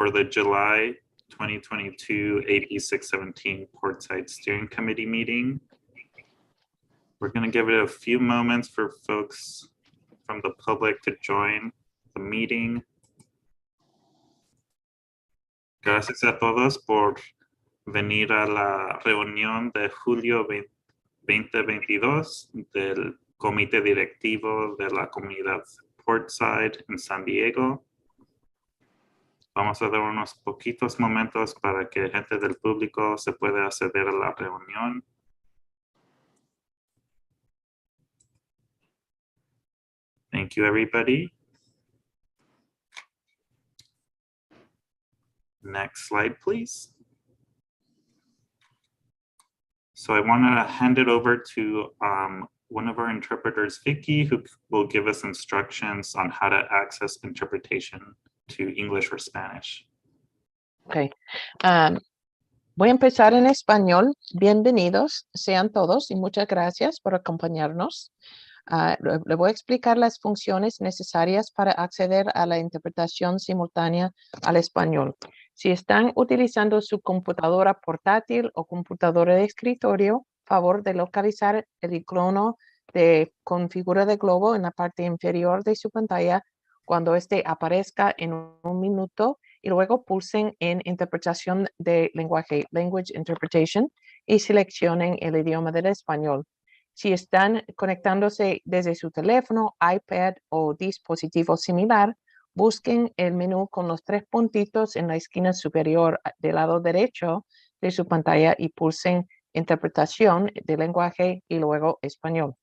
for the July 2022 AB617 Portside Steering Committee meeting. We're going to give it a few moments for folks from the public to join the meeting. Gracias a todos por venir a la reunión de julio 2022 del Comité Directivo de la Comunidad Portside en San Diego. Vamos a dar unos poquitos momentos para que gente del público se pueda acceder a la reunión. Thank you, everybody. Next slide, please. So I want to hand it over to one of our interpreters, Vicky, who will give us instructions on how to access interpretation to English or Spanish. Okay. Voy a empezar en español. Bienvenidos sean todos y muchas gracias por acompañarnos. Le voy a explicar las funciones necesarias para acceder a la interpretación simultánea al español. Si están utilizando su computadora portátil o computadora de escritorio, favor de localizar el icono con figura de globo en la parte inferior de su pantalla cuando este aparezca en un minuto y luego pulsen en interpretación de lenguaje, Language Interpretation, y seleccionen el idioma del español. Si están conectándose desde su teléfono, iPad o dispositivo similar, busquen el menú con los 3 puntitos en la esquina superior del lado derecho de su pantalla y pulsen Interpretación de lenguaje y luego Español.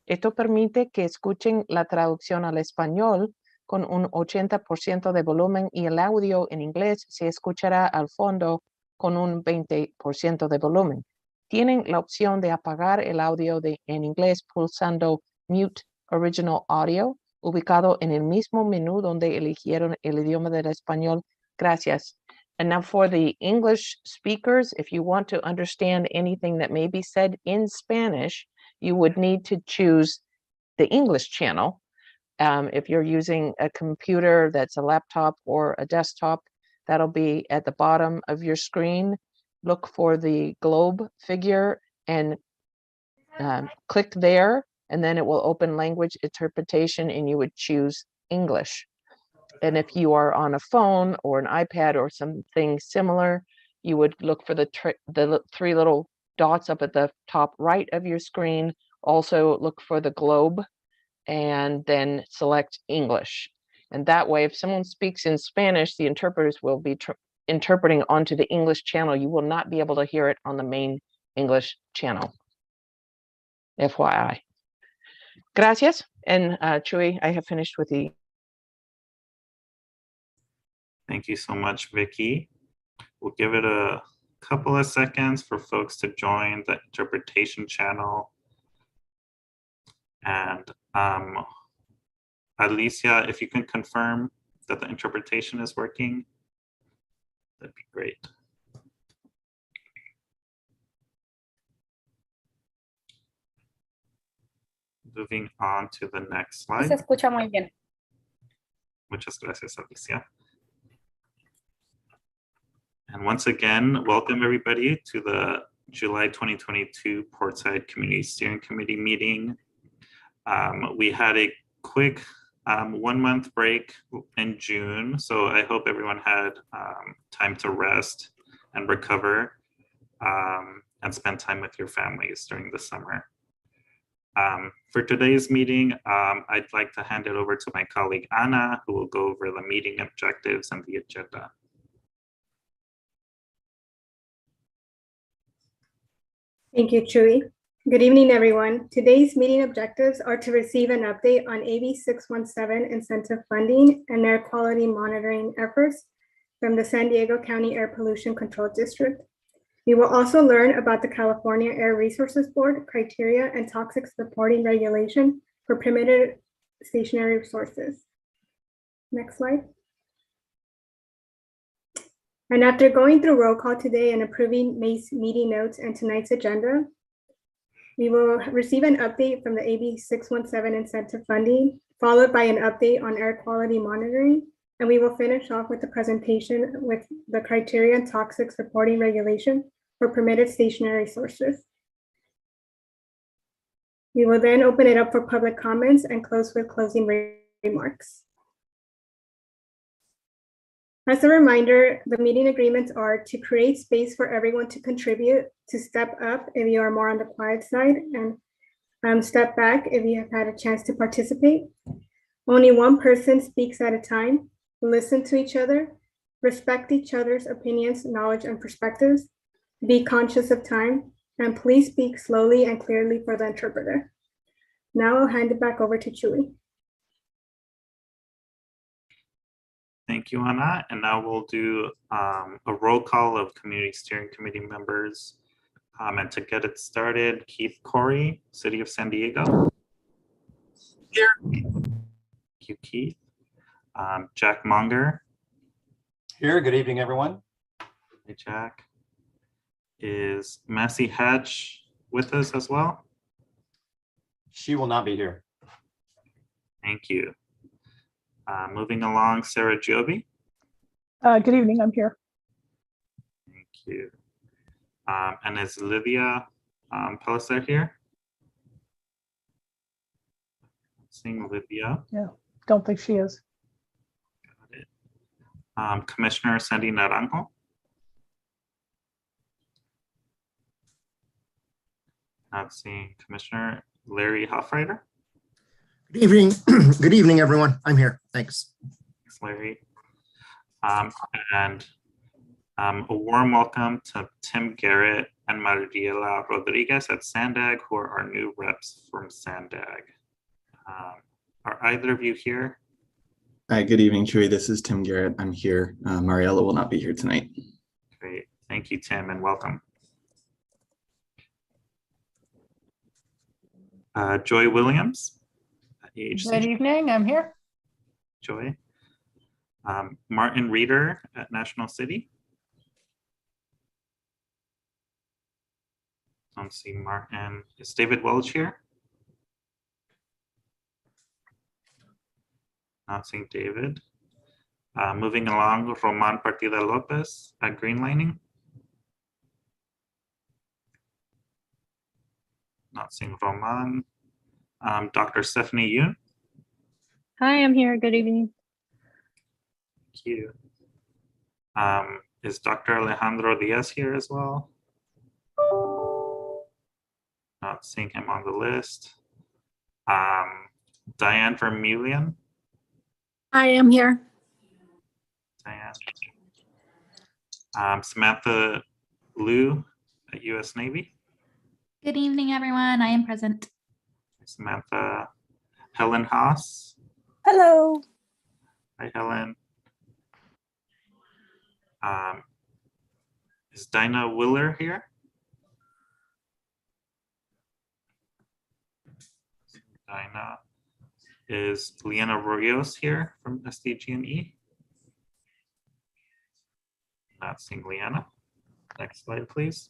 Esto permite que escuchen la traducción al español con un 80% de volumen y el audio en inglés se escuchará al fondo con un 20% de volumen. Tienen la opción de apagar el audio en inglés pulsando Mute Original Audio, ubicado en el mismo menú donde eligieron el idioma del español. Gracias. And now for the English speakers, if you want to understand anything that may be said in Spanish, you would need to choose the English channel. If you're using a computer that's a laptop or a desktop, that'll be at the bottom of your screen. Look for the globe figure and click there, and then it will open language interpretation and you would choose English. And if you are on a phone or an iPad or something similar, you would look for the 3 little dots up at the top right of your screen. Also look for the globe and then select English. And that way, if someone speaks in Spanish, the interpreters will be interpreting onto the English channel. You will not be able to hear it on the main English channel. FYI. Gracias. And Chuy, I have finished with the. Thank you so much, Vicky. We'll give it a couple of seconds for folks to join the interpretation channel. And Alicia, if you can confirm that the interpretation is working, that'd be great. Moving on to the next slide. Se escucha muy bien. Muchas gracias, Alicia. And once again, welcome everybody to the July 2022 Portside Community Steering Committee meeting. We had a quick 1-month break in June, so I hope everyone had time to rest and recover and spend time with your families during the summer. For today's meeting, I'd like to hand it over to my colleague Anna, who will go over the meeting objectives and the agenda. Thank you, Chuy. Good evening, everyone. Today's meeting objectives are to receive an update on AB617 incentive funding and air quality monitoring efforts from the San Diego County Air Pollution Control District. We will also learn about the California Air Resources Board criteria and toxic reporting regulation for permitted stationary sources. Next slide. And after going through roll call today and approving May's meeting notes and tonight's agenda, we will receive an update from the AB617 incentive funding, followed by an update on air quality monitoring, and we will finish off with the presentation with the criteria and toxics reporting regulation for permitted stationary sources. We will then open it up for public comments and close with closing remarks. As a reminder, the meeting agreements are to create space for everyone to contribute, to step up if you are more on the quiet side, and step back if you have had a chance to participate. Only one person speaks at a time. Listen to each other, respect each other's opinions, knowledge, and perspectives. Be conscious of time, and please speak slowly and clearly for the interpreter. Now I'll hand it back over to Chewy. Thank you, Ana. And now we'll do a roll call of Community Steering Committee members. And to get it started, Keith Corey, City of San Diego. Here. Thank you, Keith. Jack Munger. Here. Good evening, everyone. Hey, Jack. Is Massey Hatch with us as well? She will not be here. Thank you. Moving along, Sarah Joby. Good evening, I'm here. Thank you. And is Livia Pellicer here? Seeing Livia. Yeah, don't think she is. Got it. Commissioner Sandy Naranjo. Not seeing Commissioner Larry Hoffreiter. Good evening. Good evening, everyone. I'm here. Thanks. Thanks, Larry. And a warm welcome to Tim Garrett and Mariela Rodriguez at Sandag, who are our new reps from Sandag. Are either of you here? Hi, good evening, Chewy. This is Tim Garrett. I'm here. Mariela will not be here tonight. Great. Thank you, Tim, and welcome. Joy Williams at EHC. Good evening, I'm here. Joy. Martin Reeder at National City. Don't see Martin. Is David Welch here? Not seeing David. Moving along, Roman Partida Lopez at Green Lining. Not seeing Roman. Dr. Stephanie Yoon. Hi, I'm here. Good evening. Thank you. Is Dr. Alejandro Diaz here as well? Not seeing him on the list. Diane Vermeulen. I am here. Diane. Samantha Liu at US Navy. Good evening, everyone. I am present. Samantha. Helen Haas. Hello. Hi, Helen. Is Dinah Willer here? Dinah. Is Liana Rios here from SDG&E? Not seeing Liana. Next slide, please.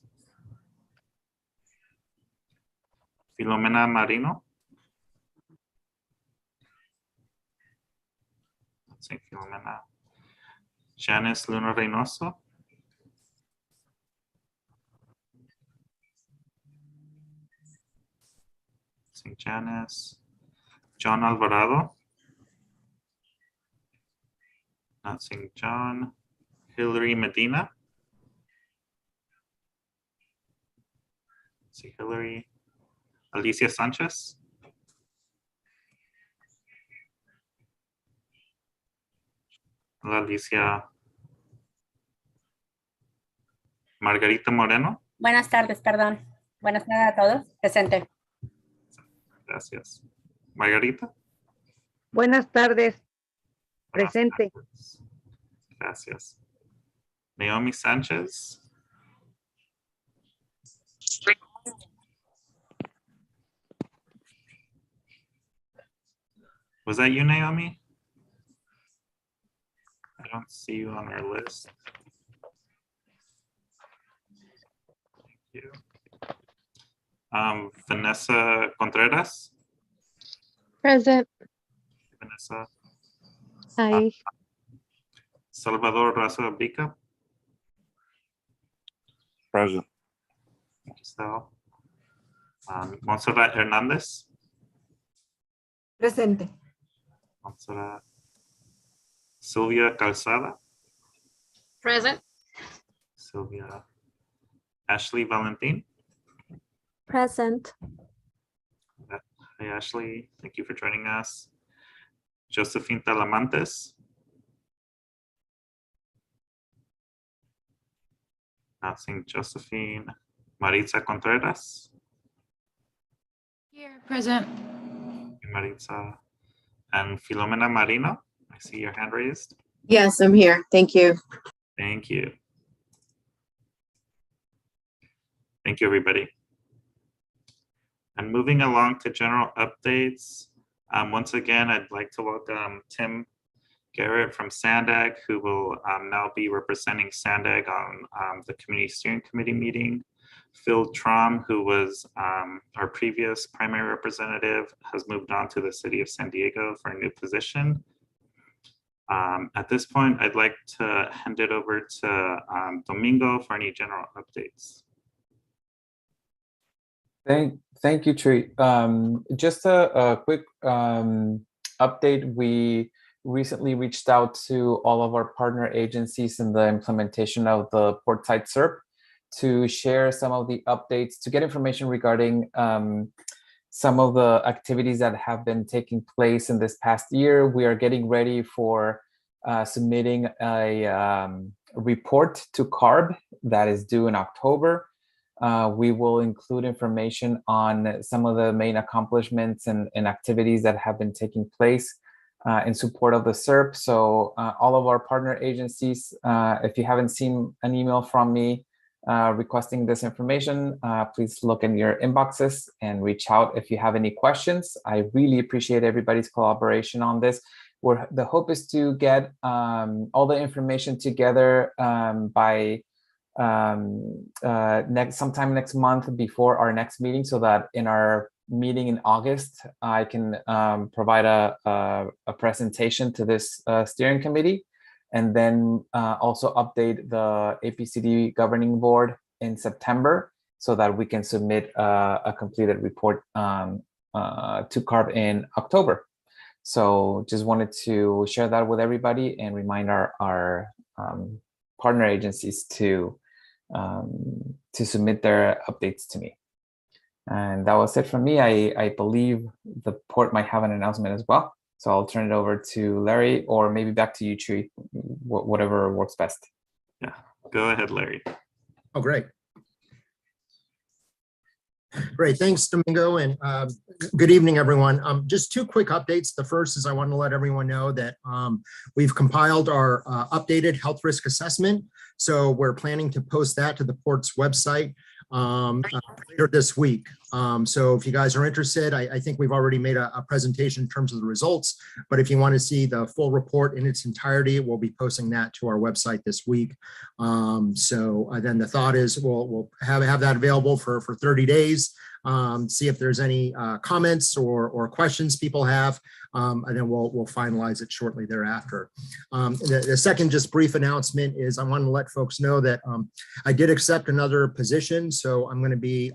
Filomena Marino. Not seeing Filomena. Janice Luna Reynoso. Seeing Janice. John Alvarado. Not seeing John. Hillary Medina. See Hillary. Alicia Sanchez. Hola, Alicia. Margarita Moreno. Buenas tardes, perdón. Buenas tardes a todos. Presente. Gracias. Margarita. Buenas tardes. Buenas Presente. tardes. Gracias. Naomi Sánchez. Was that you, Naomi? I don't see you on our list. Thank you. Vanessa Contreras. Present. Vanessa. Hi. Salvador Razo Abrica. Present. Thank you, Sal. Montserrat Hernandez. Presente. Montserrat. Sylvia Calzada. Present. Sylvia. Ashley Valentin. Present. Hi, Ashley. Thank you for joining us. Josephine Talamantes. Not seeing Josephine. Maritza Contreras. Here, present. Maritza. And Filomena Marino. I see your hand raised. Yes, I'm here. Thank you. Thank you. Thank you, everybody. And moving along to general updates. Once again, I'd like to welcome Tim Garrett from SANDAG, who will now be representing SANDAG on the Community Steering Committee meeting. Phil Trom, who was our previous primary representative, has moved on to the city of San Diego for a new position. At this point, I'd like to hand it over to Domingo for any general updates. Thank you, Tree. Just a quick update. We recently reached out to all of our partner agencies in the implementation of the Portside SERP to share some of the updates, to get information regarding some of the activities that have been taking place in this past year. We are getting ready for submitting a report to Carb that is due in October. We will include information on some of the main accomplishments and activities that have been taking place in support of the SERP. So all of our partner agencies, if you haven't seen an email from me requesting this information, please look in your inboxes and reach out if you have any questions. I really appreciate everybody's collaboration on this. The hope is to get all the information together by sometime next month before our next meeting, so that in our meeting in August, I can provide a presentation to this steering committee, and then also update the APCD governing board in September, so that we can submit a completed report to Carb in October. So just wanted to share that with everybody and remind our partner agencies to submit their updates to me. And that was it from me. I believe the port might have an announcement as well. So I'll turn it over to Larry, or maybe back to you, Chewy, whatever works best. Yeah, go ahead, Larry. Oh, great. Great, thanks, Domingo, and good evening, everyone. Just two quick updates. The first is I want to let everyone know that we've compiled our updated health risk assessment. So we're planning to post that to the port's website later this week. So if you guys are interested, I think we've already made a presentation in terms of the results, but if you want to see the full report in its entirety, we'll be posting that to our website this week. So then the thought is we'll have that available for 30 days. See if there's any comments or questions people have, and then we'll finalize it shortly thereafter. The second just brief announcement is I want to let folks know that I did accept another position, so I'm going to be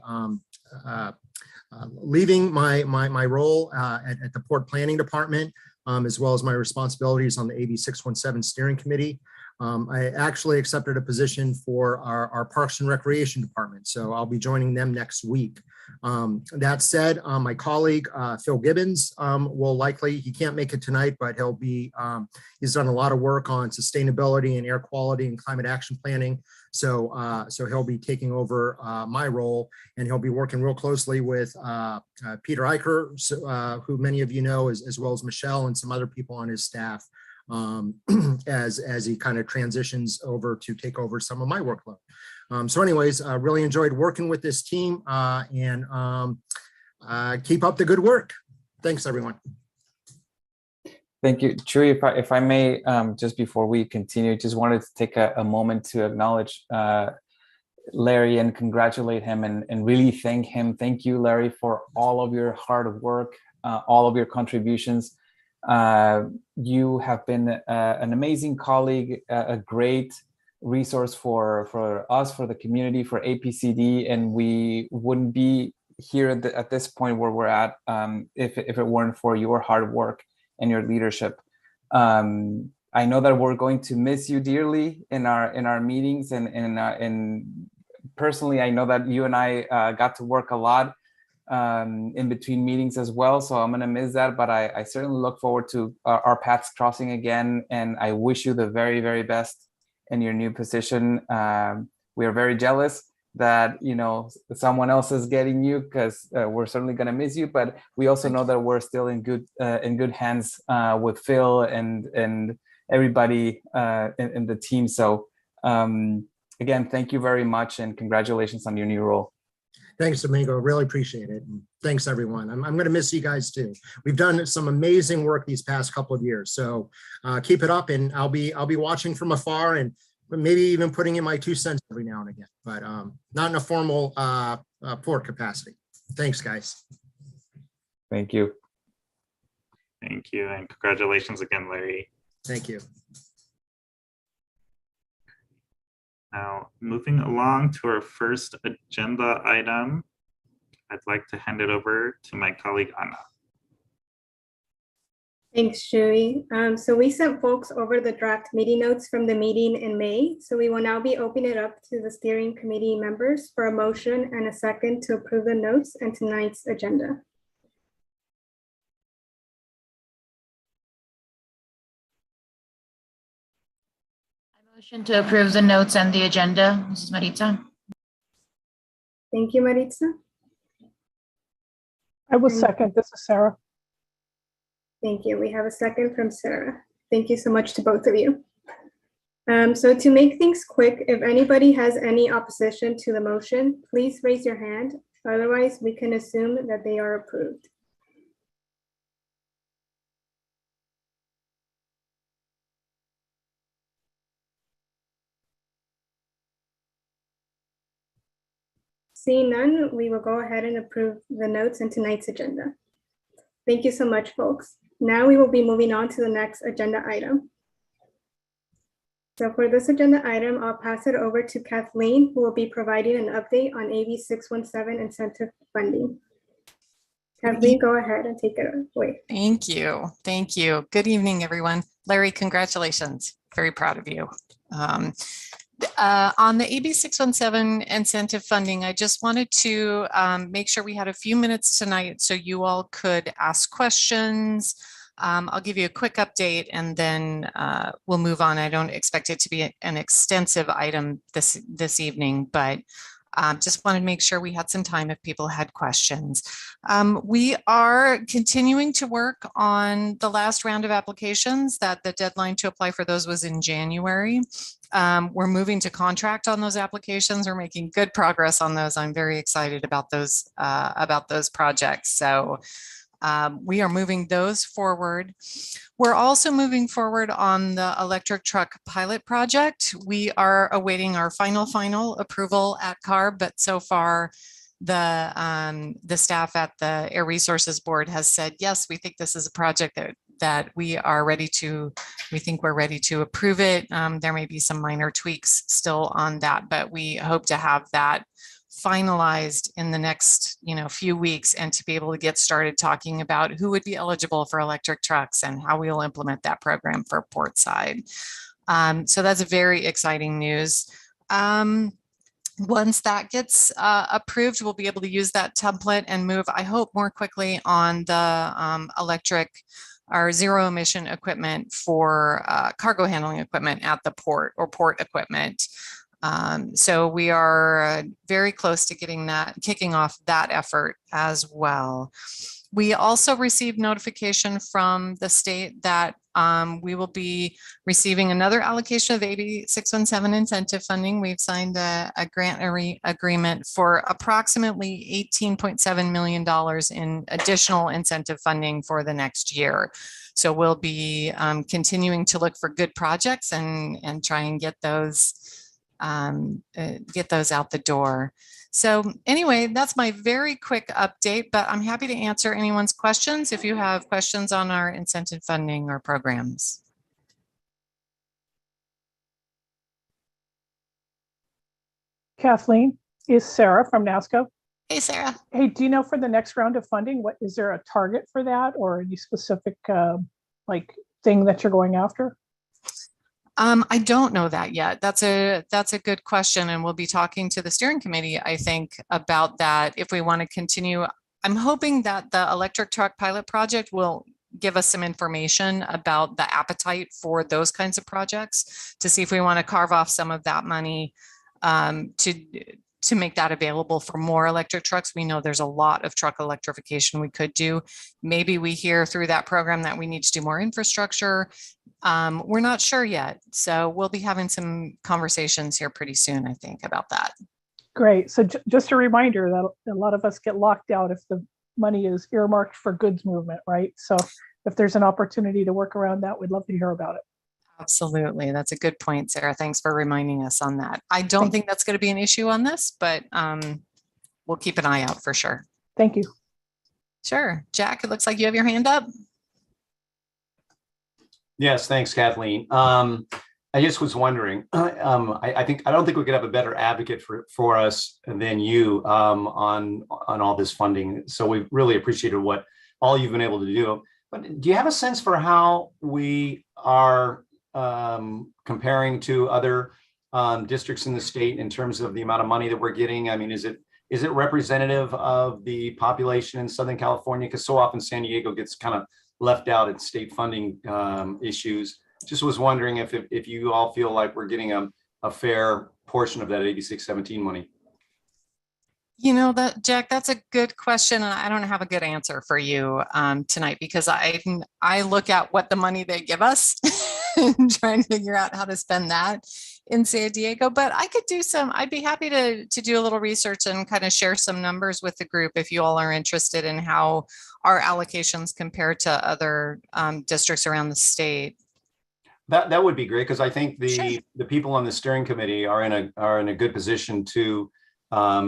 leaving my role at the Port Planning Department, as well as my responsibilities on the AB617 Steering Committee. I actually accepted a position for our Parks and Recreation Department, so I'll be joining them next week. That said, my colleague, Phil Gibbons, will likely, he can't make it tonight, but he'll be, he's done a lot of work on sustainability and air quality and climate action planning. So he'll be taking over my role, and he'll be working real closely with Peter Eicher, who many of you know, as well as Michelle and some other people on his staff, as he kind of transitions over to take over some of my workload. So anyways, really enjoyed working with this team, and keep up the good work. Thanks, everyone. Thank you. Chewy, if I may, just before we continue, just wanted to take a moment to acknowledge Larry and congratulate him and really thank him. Thank you, Larry, for all of your hard work, all of your contributions. You have been an amazing colleague, a great resource for us, for the community, for APCD, and we wouldn't be here at this point where we're at if it weren't for your hard work and your leadership. I know that we're going to miss you dearly in our meetings, and personally, I know that you and I got to work a lot in between meetings as well, so I'm gonna miss that, but I certainly look forward to our paths crossing again, and I wish you the very, very best in your new position. We are very jealous that someone else is getting you, because we're certainly gonna miss you, but we also know that we're still in good hands with Phil and everybody in the team. So again, thank you very much, and congratulations on your new role. Thanks, Domingo. Really appreciate it. And thanks, everyone. I'm going to miss you guys too. We've done some amazing work these past couple of years. So keep it up, and I'll be watching from afar, and maybe even putting in my 2 cents every now and again, but not in a formal port capacity. Thanks, guys. Thank you. Thank you, and congratulations again, Larry. Thank you. Now, moving along to our first agenda item, I'd like to hand it over to my colleague, Anna. Thanks, Chewy. So we sent folks over the draft meeting notes from the meeting in May. So we will now be opening it up to the steering committee members for a motion and a second to approve the notes and tonight's agenda. Motion to approve the notes and the agenda. This is Maritza. Thank you, Maritza. I will second. This is Sarah. Thank you. We have a second from Sarah. Thank you so much to both of you. So to make things quick, if anybody has any opposition to the motion, please raise your hand. Otherwise, we can assume that they are approved. Seeing none, we will go ahead and approve the notes in tonight's agenda. Thank you so much, folks. Now we will be moving on to the next agenda item. So for this agenda item, I'll pass it over to Kathleen, who will be providing an update on AB 617 incentive funding. Kathleen, go ahead and take it away. Thank you. Thank you. Good evening, everyone. Larry, congratulations. Very proud of you. On the AB 617 incentive funding, I just wanted to make sure we had a few minutes tonight so you all could ask questions. I'll give you a quick update and then we'll move on. I don't expect it to be an extensive item this evening, but just wanted to make sure we had some time if people had questions. We are continuing to work on the last round of applications that the deadline to apply for those was in January. We're moving to contract on those applications. We're making good progress on those. I'm very excited about those projects. So we are moving those forward. We're also moving forward on the electric truck pilot project. We are awaiting our final approval at Carb, but so far the staff at the Air Resources Board has said, yes, we think this is a project that we think we're ready to approve it. There may be some minor tweaks still on that, but we hope to have that finalized in the next few weeks and to be able to get started talking about who would be eligible for electric trucks and how we will implement that program for Portside. So that's very exciting news. Once that gets approved, we'll be able to use that template and move, I hope, more quickly on the electric or zero emission equipment for cargo handling equipment at the port or port equipment. So we are very close to kicking off that effort as well. We also received notification from the state that we will be receiving another allocation of AB 617 incentive funding. We've signed a grant agreement for approximately $18.7 million in additional incentive funding for the next year. So we'll be continuing to look for good projects and try and get those get those out the door. So anyway, that's my very quick update, but I'm happy to answer anyone's questions if you have questions on our incentive funding or programs. Kathleen, is Sarah from NASCO. Hey, Sarah. Hey, do you know for the next round of funding, what is there a target for that or any specific like thing that you're going after? I don't know that yet. That's a good question. And we'll be talking to the steering committee, I think, about that if we want to continue. I'm hoping that the electric truck pilot project will give us some information about the appetite for those kinds of projects to see if we want to carve off some of that money to make that available for more electric trucks. We know there's a lot of truck electrification we could do. Maybe we hear through that program that we need to do more infrastructure. We're not sure yet. So we'll be having some conversations here pretty soon, I think, about that. Great. So just a reminder that a lot of us get locked out if the money is earmarked for goods movement, right? So if there's an opportunity to work around that, we'd love to hear about it. Absolutely. That's a good point, Sarah. Thanks for reminding us on that. I don't think that's going to be an issue on this, but we'll keep an eye out for sure. Thank you. Sure. Jack, it looks like you have your hand up. Yes, thanks, Kathleen. I just was wondering, I don't think we could have a better advocate for us than you on all this funding. So we really appreciated what all you've been able to do. But do you have a sense for how we are comparing to other districts in the state in terms of the amount of money that we're getting? I mean, is it representative of the population in Southern California? Because so often San Diego gets kind of left out at state funding issues. Just was wondering if you all feel like we're getting a fair portion of that AB617 money. You know, Jack, that's a good question. And I don't have a good answer for you tonight because I look at what the money they give us and try and figure out how to spend that in San Diego. But I'd be happy to do a little research and kind of share some numbers with the group if you all are interested in how our allocations compare to other districts around the state. That would be great, because I think the people on the steering committee are in a good position to,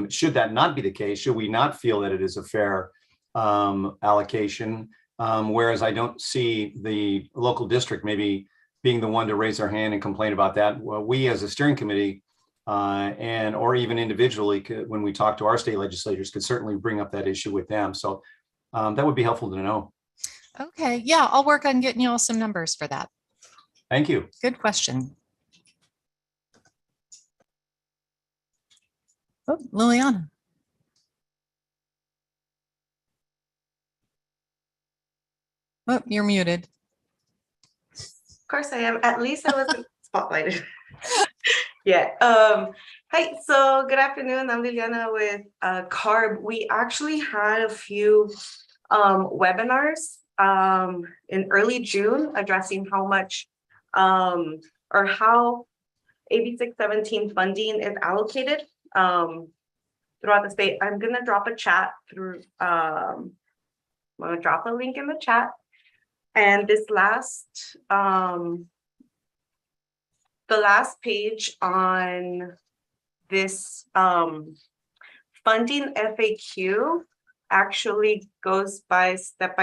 should that not be the case, should we not feel that it is a fair allocation, whereas I don't see the local district maybe being the one to raise their hand and complain about that. Well, we as a steering committee or even individually, when we talk to our state legislators, could certainly bring up that issue with them. So that would be helpful to know. Okay, yeah, I'll work on getting you all some numbers for that. Thank you. Good question. Oh, Liliana. Oh, you're muted. Of course I am. At least I wasn't spotlighted. Yeah. Hi. So good afternoon. I'm Liliana with Carb. We actually had a few webinars in early June addressing how much or how AB617 funding is allocated throughout the state. I'm going to drop a chat through, I'm going to drop a link in the chat. And this last, the last page on this funding FAQ actually goes by step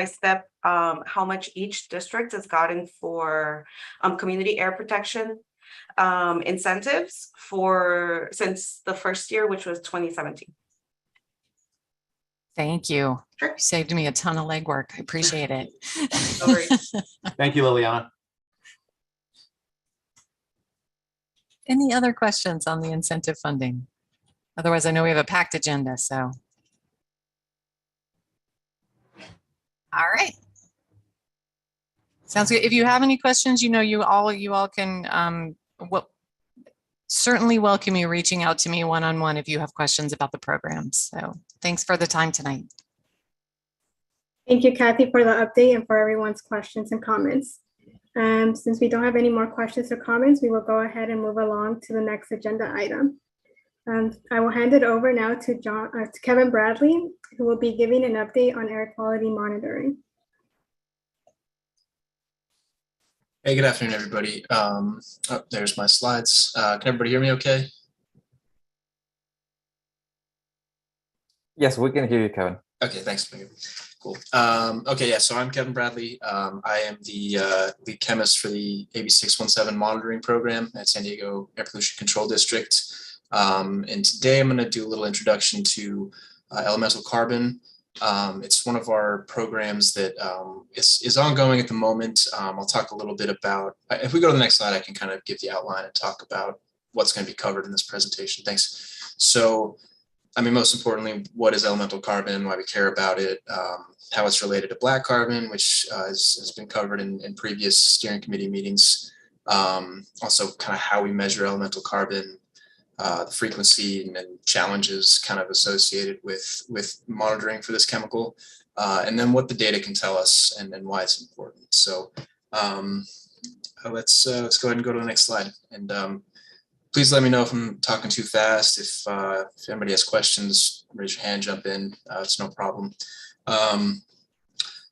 how much each district has gotten for community air protection incentives since the first year, which was 2017. Thank you. Sure. You saved me a ton of legwork. I appreciate it. No worries. Thank you, Liliana. Any other questions on the incentive funding? Otherwise, I know we have a packed agenda, so. All right. Sounds good. If you have any questions, you all can certainly welcome you reaching out to me one-on-one if you have questions about the programs. So thanks for the time tonight. Thank you, Kathy, for the update and for everyone's questions and comments. Since we don't have any more questions or comments, we will go ahead and move along to the next agenda item. I will hand it over now to Kevin Bradley, who will be giving an update on air quality monitoring. Hey, good afternoon, everybody. Oh, there's my slides. Can everybody hear me okay? Yes, we can hear you, Kevin. Okay, thanks. Cool. Okay, yeah, so I'm Kevin Bradley. I am the lead chemist for the AB617 monitoring program at San Diego Air Pollution Control District. And today I'm going to do a little introduction to elemental carbon. It's one of our programs that is ongoing at the moment. I'll talk a little bit about, if we go to the next slide, I can kind of give the outline and talk about what's going to be covered in this presentation. Thanks. So, I mean, most importantly, what is elemental carbon, why we care about it, how it's related to black carbon, which has been covered in previous steering committee meetings. Also kind of how we measure elemental carbon, the frequency and challenges kind of associated with monitoring for this chemical, and then what the data can tell us and why it's important. So let's go ahead and go to the next slide. And please let me know if I'm talking too fast. If anybody has questions, raise your hand, jump in. It's no problem.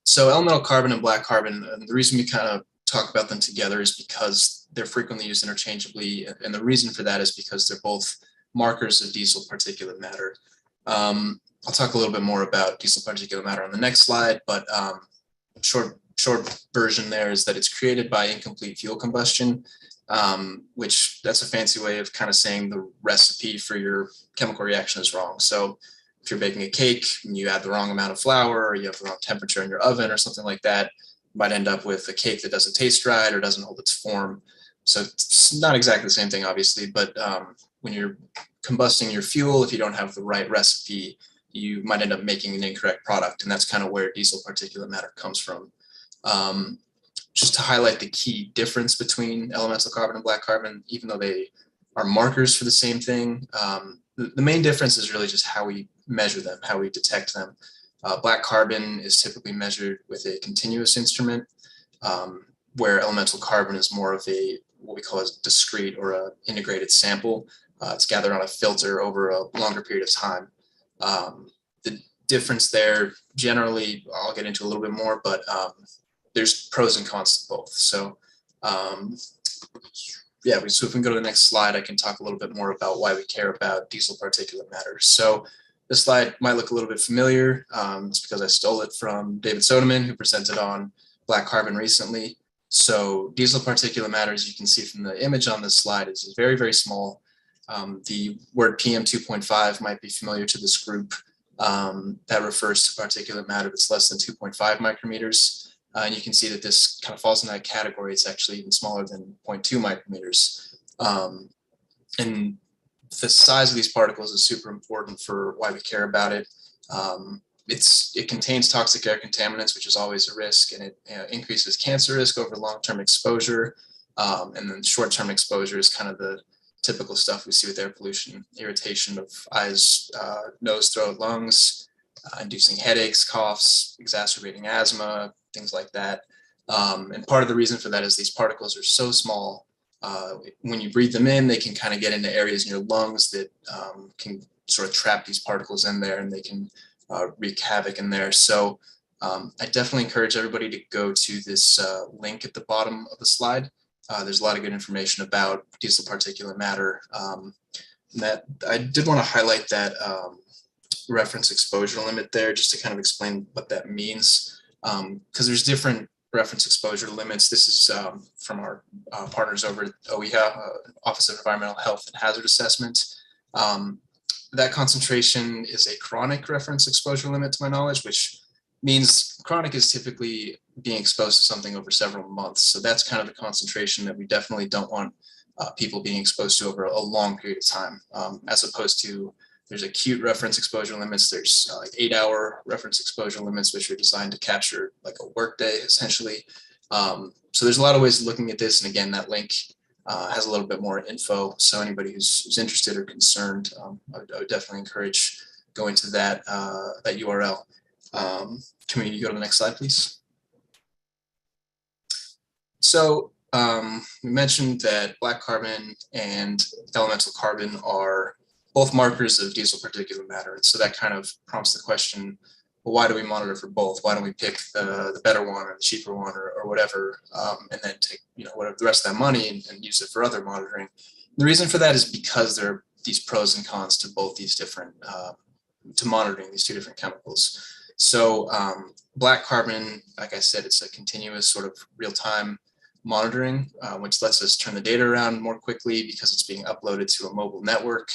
So elemental carbon and black carbon, and the reason we kind of talk about them together is because they're frequently used interchangeably. And the reason for that is because they're both markers of diesel particulate matter. I'll talk a little bit more about diesel particulate matter on the next slide, but short version there is that it's created by incomplete fuel combustion, which that's a fancy way of kind of saying the recipe for your chemical reaction is wrong. So if you're baking a cake and you add the wrong amount of flour, or you have the wrong temperature in your oven or something like that, you might end up with a cake that doesn't taste right or doesn't hold its form. So it's not exactly the same thing, obviously, but when you're combusting your fuel, if you don't have the right recipe, you might end up making an incorrect product. And that's kind of where diesel particulate matter comes from. Just to highlight the key difference between elemental carbon and black carbon, even though they are markers for the same thing, the main difference is really just how we measure them, how we detect them. Black carbon is typically measured with a continuous instrument, where elemental carbon is more of what we call a discrete or an integrated sample. It's gathered on a filter over a longer period of time. The difference there, generally, I'll get into a little bit more, but there's pros and cons to both. So yeah, so if we can go to the next slide, I can talk a little bit more about why we care about diesel particulate matter. So this slide might look a little bit familiar. It's because I stole it from David Soderman, who presented on black carbon recently. So diesel particulate matter, as you can see from the image on this slide, is very, very small. The word PM2.5 might be familiar to this group. That refers to particulate matter that's less than 2.5 micrometers. And you can see that this kind of falls in that category. It's actually even smaller than 0.2 micrometers. And the size of these particles is super important for why we care about it. It contains toxic air contaminants, which is always a risk, and it increases cancer risk over long-term exposure. And then short-term exposure is kind of the typical stuff we see with air pollution: irritation of eyes, nose, throat, lungs, inducing headaches, coughs, exacerbating asthma, things like that. And part of the reason for that is these particles are so small. When you breathe them in, they can kind of get into areas in your lungs that can sort of trap these particles in there, and they can wreak havoc in there. So I definitely encourage everybody to go to this link at the bottom of the slide. There's a lot of good information about diesel particulate matter. That I did want to highlight that reference exposure limit there, just to kind of explain what that means. Because there's different reference exposure limits. This is from our partners over at OEHA, Office of Environmental Health and Hazard Assessment. That concentration is a chronic reference exposure limit, to my knowledge, which means chronic is typically being exposed to something over several months. So that's kind of the concentration that we definitely don't want people being exposed to over a long period of time, as opposed to there's acute reference exposure limits. There's like 8-hour reference exposure limits, which are designed to capture like a workday essentially. So there's a lot of ways of looking at this. And again, that link has a little bit more info. So anybody who's interested or concerned, I would definitely encourage going to that URL. Can we go to the next slide, please? So we mentioned that black carbon and elemental carbon are both markers of diesel particulate matter. And so that kind of prompts the question, well, why do we monitor for both? Why don't we pick the better one or the cheaper one or whatever, and then take whatever the rest of that money and use it for other monitoring? The reason for that is because there are these pros and cons to both these different monitoring these two different chemicals. So black carbon, like I said, it's a continuous sort of real-time monitoring, which lets us turn the data around more quickly because it's being uploaded to a mobile network.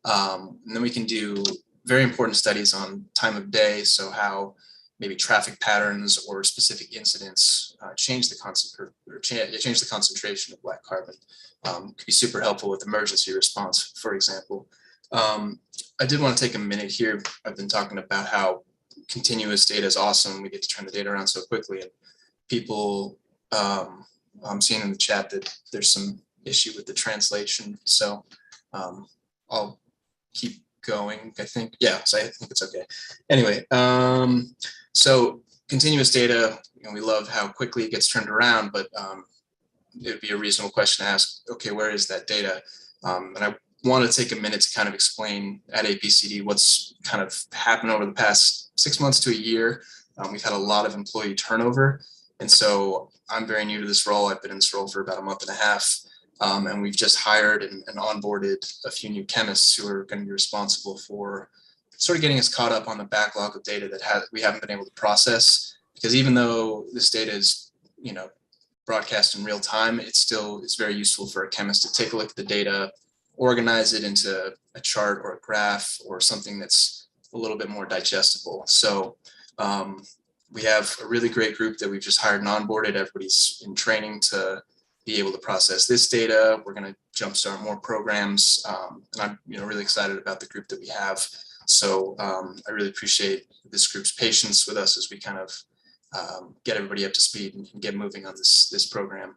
And then we can do very important studies on time of day, so how maybe traffic patterns or specific incidents change the concentration of black carbon. Could be super helpful with emergency response, for example. I did want to take a minute here. I've been talking about how continuous data is awesome. We get to turn the data around so quickly, and people, I'm seeing in the chat that there's some issue with the translation. So I'll keep going, I think. Yeah, so I think it's okay. Anyway, so continuous data, we love how quickly it gets turned around, but it would be a reasonable question to ask, okay, where is that data? And I want to take a minute to kind of explain at APCD what's kind of happened over the past 6 months to a year. We've had a lot of employee turnover. And so I'm very new to this role. I've been in this role for about a month and a half. And we've just hired and onboarded a few new chemists who are going to be responsible for sort of getting us caught up on the backlog of data that we haven't been able to process. Because even though this data is, broadcast in real time, it's very useful for a chemist to take a look at the data, organize it into a chart or a graph or something that's a little bit more digestible. So we have a really great group that we've just hired and onboarded. Everybody's in training to be able to process this data. We're going to jumpstart more programs, and I'm really excited about the group that we have. So I really appreciate this group's patience with us as we kind of get everybody up to speed and get moving on this program.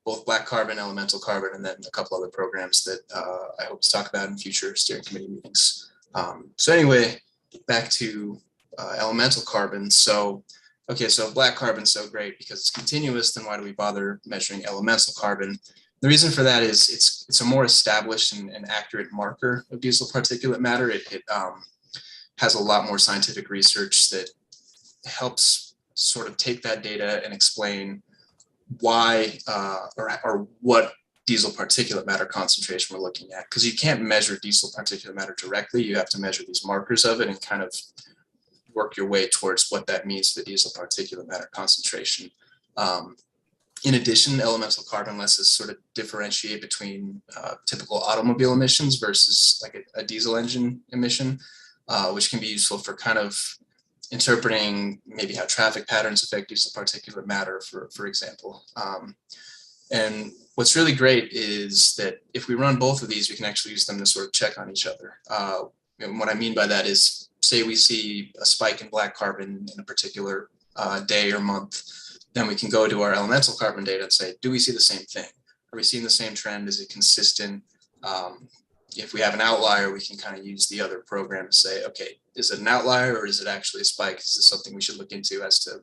Both black carbon, elemental carbon, and then a couple other programs that I hope to talk about in future steering committee meetings. So anyway, back to elemental carbon. So, okay, so black carbon's so great because it's continuous, then why do we bother measuring elemental carbon? The reason for that is it's a more established and accurate marker of diesel particulate matter. It has a lot more scientific research that helps sort of take that data and explain why or what diesel particulate matter concentration we're looking at. Because you can't measure diesel particulate matter directly. You have to measure these markers of it and kind of work your way towards what that means to the diesel particulate matter concentration. In addition, elemental carbon lets us sort of differentiate between typical automobile emissions versus like a diesel engine emission, which can be useful for kind of interpreting maybe how traffic patterns affect diesel particulate matter, for example. And what's really great is that if we run both of these, we can actually use them to sort of check on each other. And what I mean by that is, say we see a spike in black carbon in a particular day or month, then we can go to our elemental carbon data and say, do we see the same thing? Are we seeing the same trend? Is it consistent? If we have an outlier, we can kind of use the other program to say, okay, is it an outlier or is it actually a spike? Is this something we should look into as to,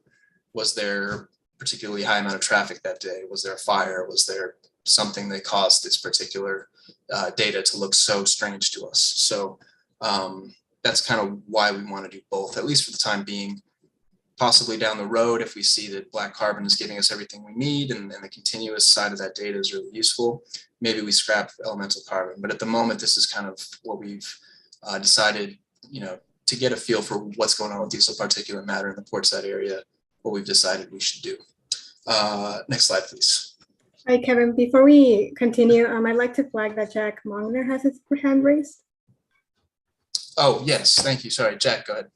was there particularly high amount of traffic that day? Was there a fire? Was there something that caused this particular data to look so strange to us? So that's kind of why we want to do both, at least for the time being. Possibly down the road, if we see that black carbon is giving us everything we need and the continuous side of that data is really useful, maybe we scrap elemental carbon. But at the moment, this is kind of what we've decided, to get a feel for what's going on with diesel particulate matter in the Portside area, what we've decided we should do. Next slide, please. Hi, Kevin. Before we continue, I'd like to flag that Jack Mongner has his hand raised. Oh, yes. Thank you. Sorry, Jack, go ahead.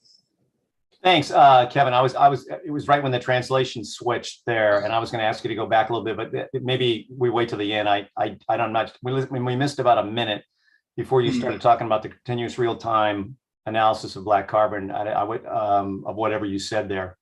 Thanks, Kevin. It was right when the translation switched there, and I was going to ask you to go back a little bit, but maybe we wait till the end. We missed about a minute before you started talking about the continuous real-time analysis of black carbon. Of whatever you said there.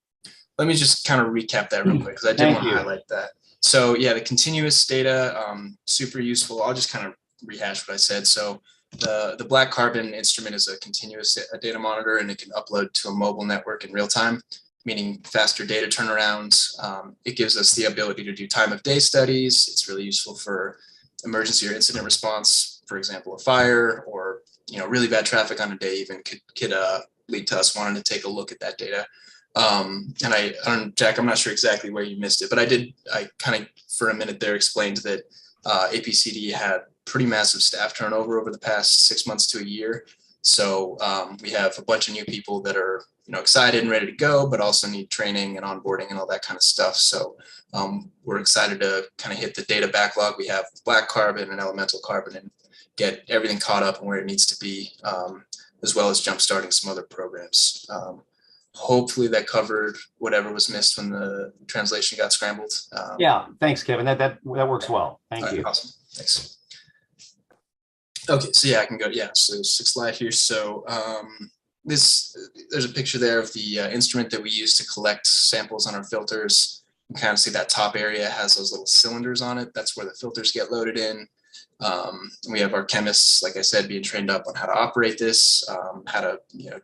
Let me just kind of recap that real quick because I did want to highlight that. So yeah, the continuous data, super useful. I'll just kind of rehash what I said. So the black carbon instrument is a continuous data monitor, and it can upload to a mobile network in real time, meaning faster data turnarounds. It gives us the ability to do time of day studies. It's really useful for emergency or incident response, for example, a fire or really bad traffic on a day even could lead to us wanting to take a look at that data. And Jack, I'm not sure exactly where you missed it, but I kind of for a minute there explained that APCD had pretty massive staff turnover over the past 6 months to a year. So we have a bunch of new people that are excited and ready to go, but also need training and onboarding and all that kind of stuff. So we're excited to kind of hit the data backlog we have with black carbon and elemental carbon and get everything caught up and where it needs to be, as well as jumpstarting some other programs. Hopefully that covered whatever was missed when the translation got scrambled. Yeah, thanks, Kevin. That works well. Thank you. Awesome. Thanks. Okay, so yeah, I can go. Yeah, so 6th slide here. So there's a picture there of the instrument that we use to collect samples on our filters. You can kind of see that top area has those little cylinders on it. That's where the filters get loaded in. We have our chemists, like I said, being trained up on how to operate this, how to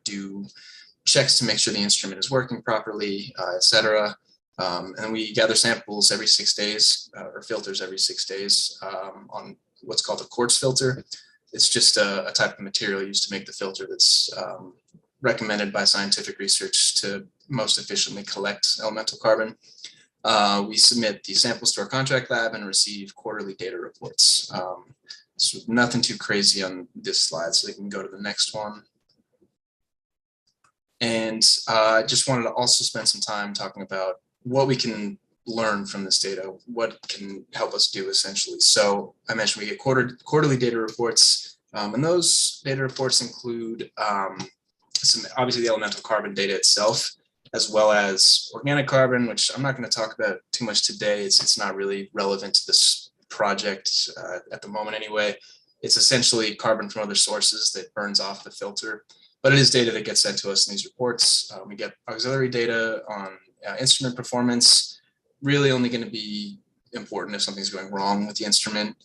do checks to make sure the instrument is working properly, etc. And we gather samples every 6 days, or filters every 6 days, on what's called a quartz filter. It's just a type of material used to make the filter that's recommended by scientific research to most efficiently collect elemental carbon. We submit the samples to our contract lab and receive quarterly data reports. So nothing too crazy on this slide, so we can go to the next one. And I just wanted to also spend some time talking about what we can learn from this data, what can help us do essentially. So I mentioned we get quarterly data reports, and those data reports include obviously the elemental carbon data itself, as well as organic carbon, which I'm not going to talk about too much today. It's not really relevant to this project at the moment anyway. It's essentially carbon from other sources that burns off the filter, but it is data that gets sent to us in these reports. We get auxiliary data on instrument performance, really only going to be important if something's going wrong with the instrument.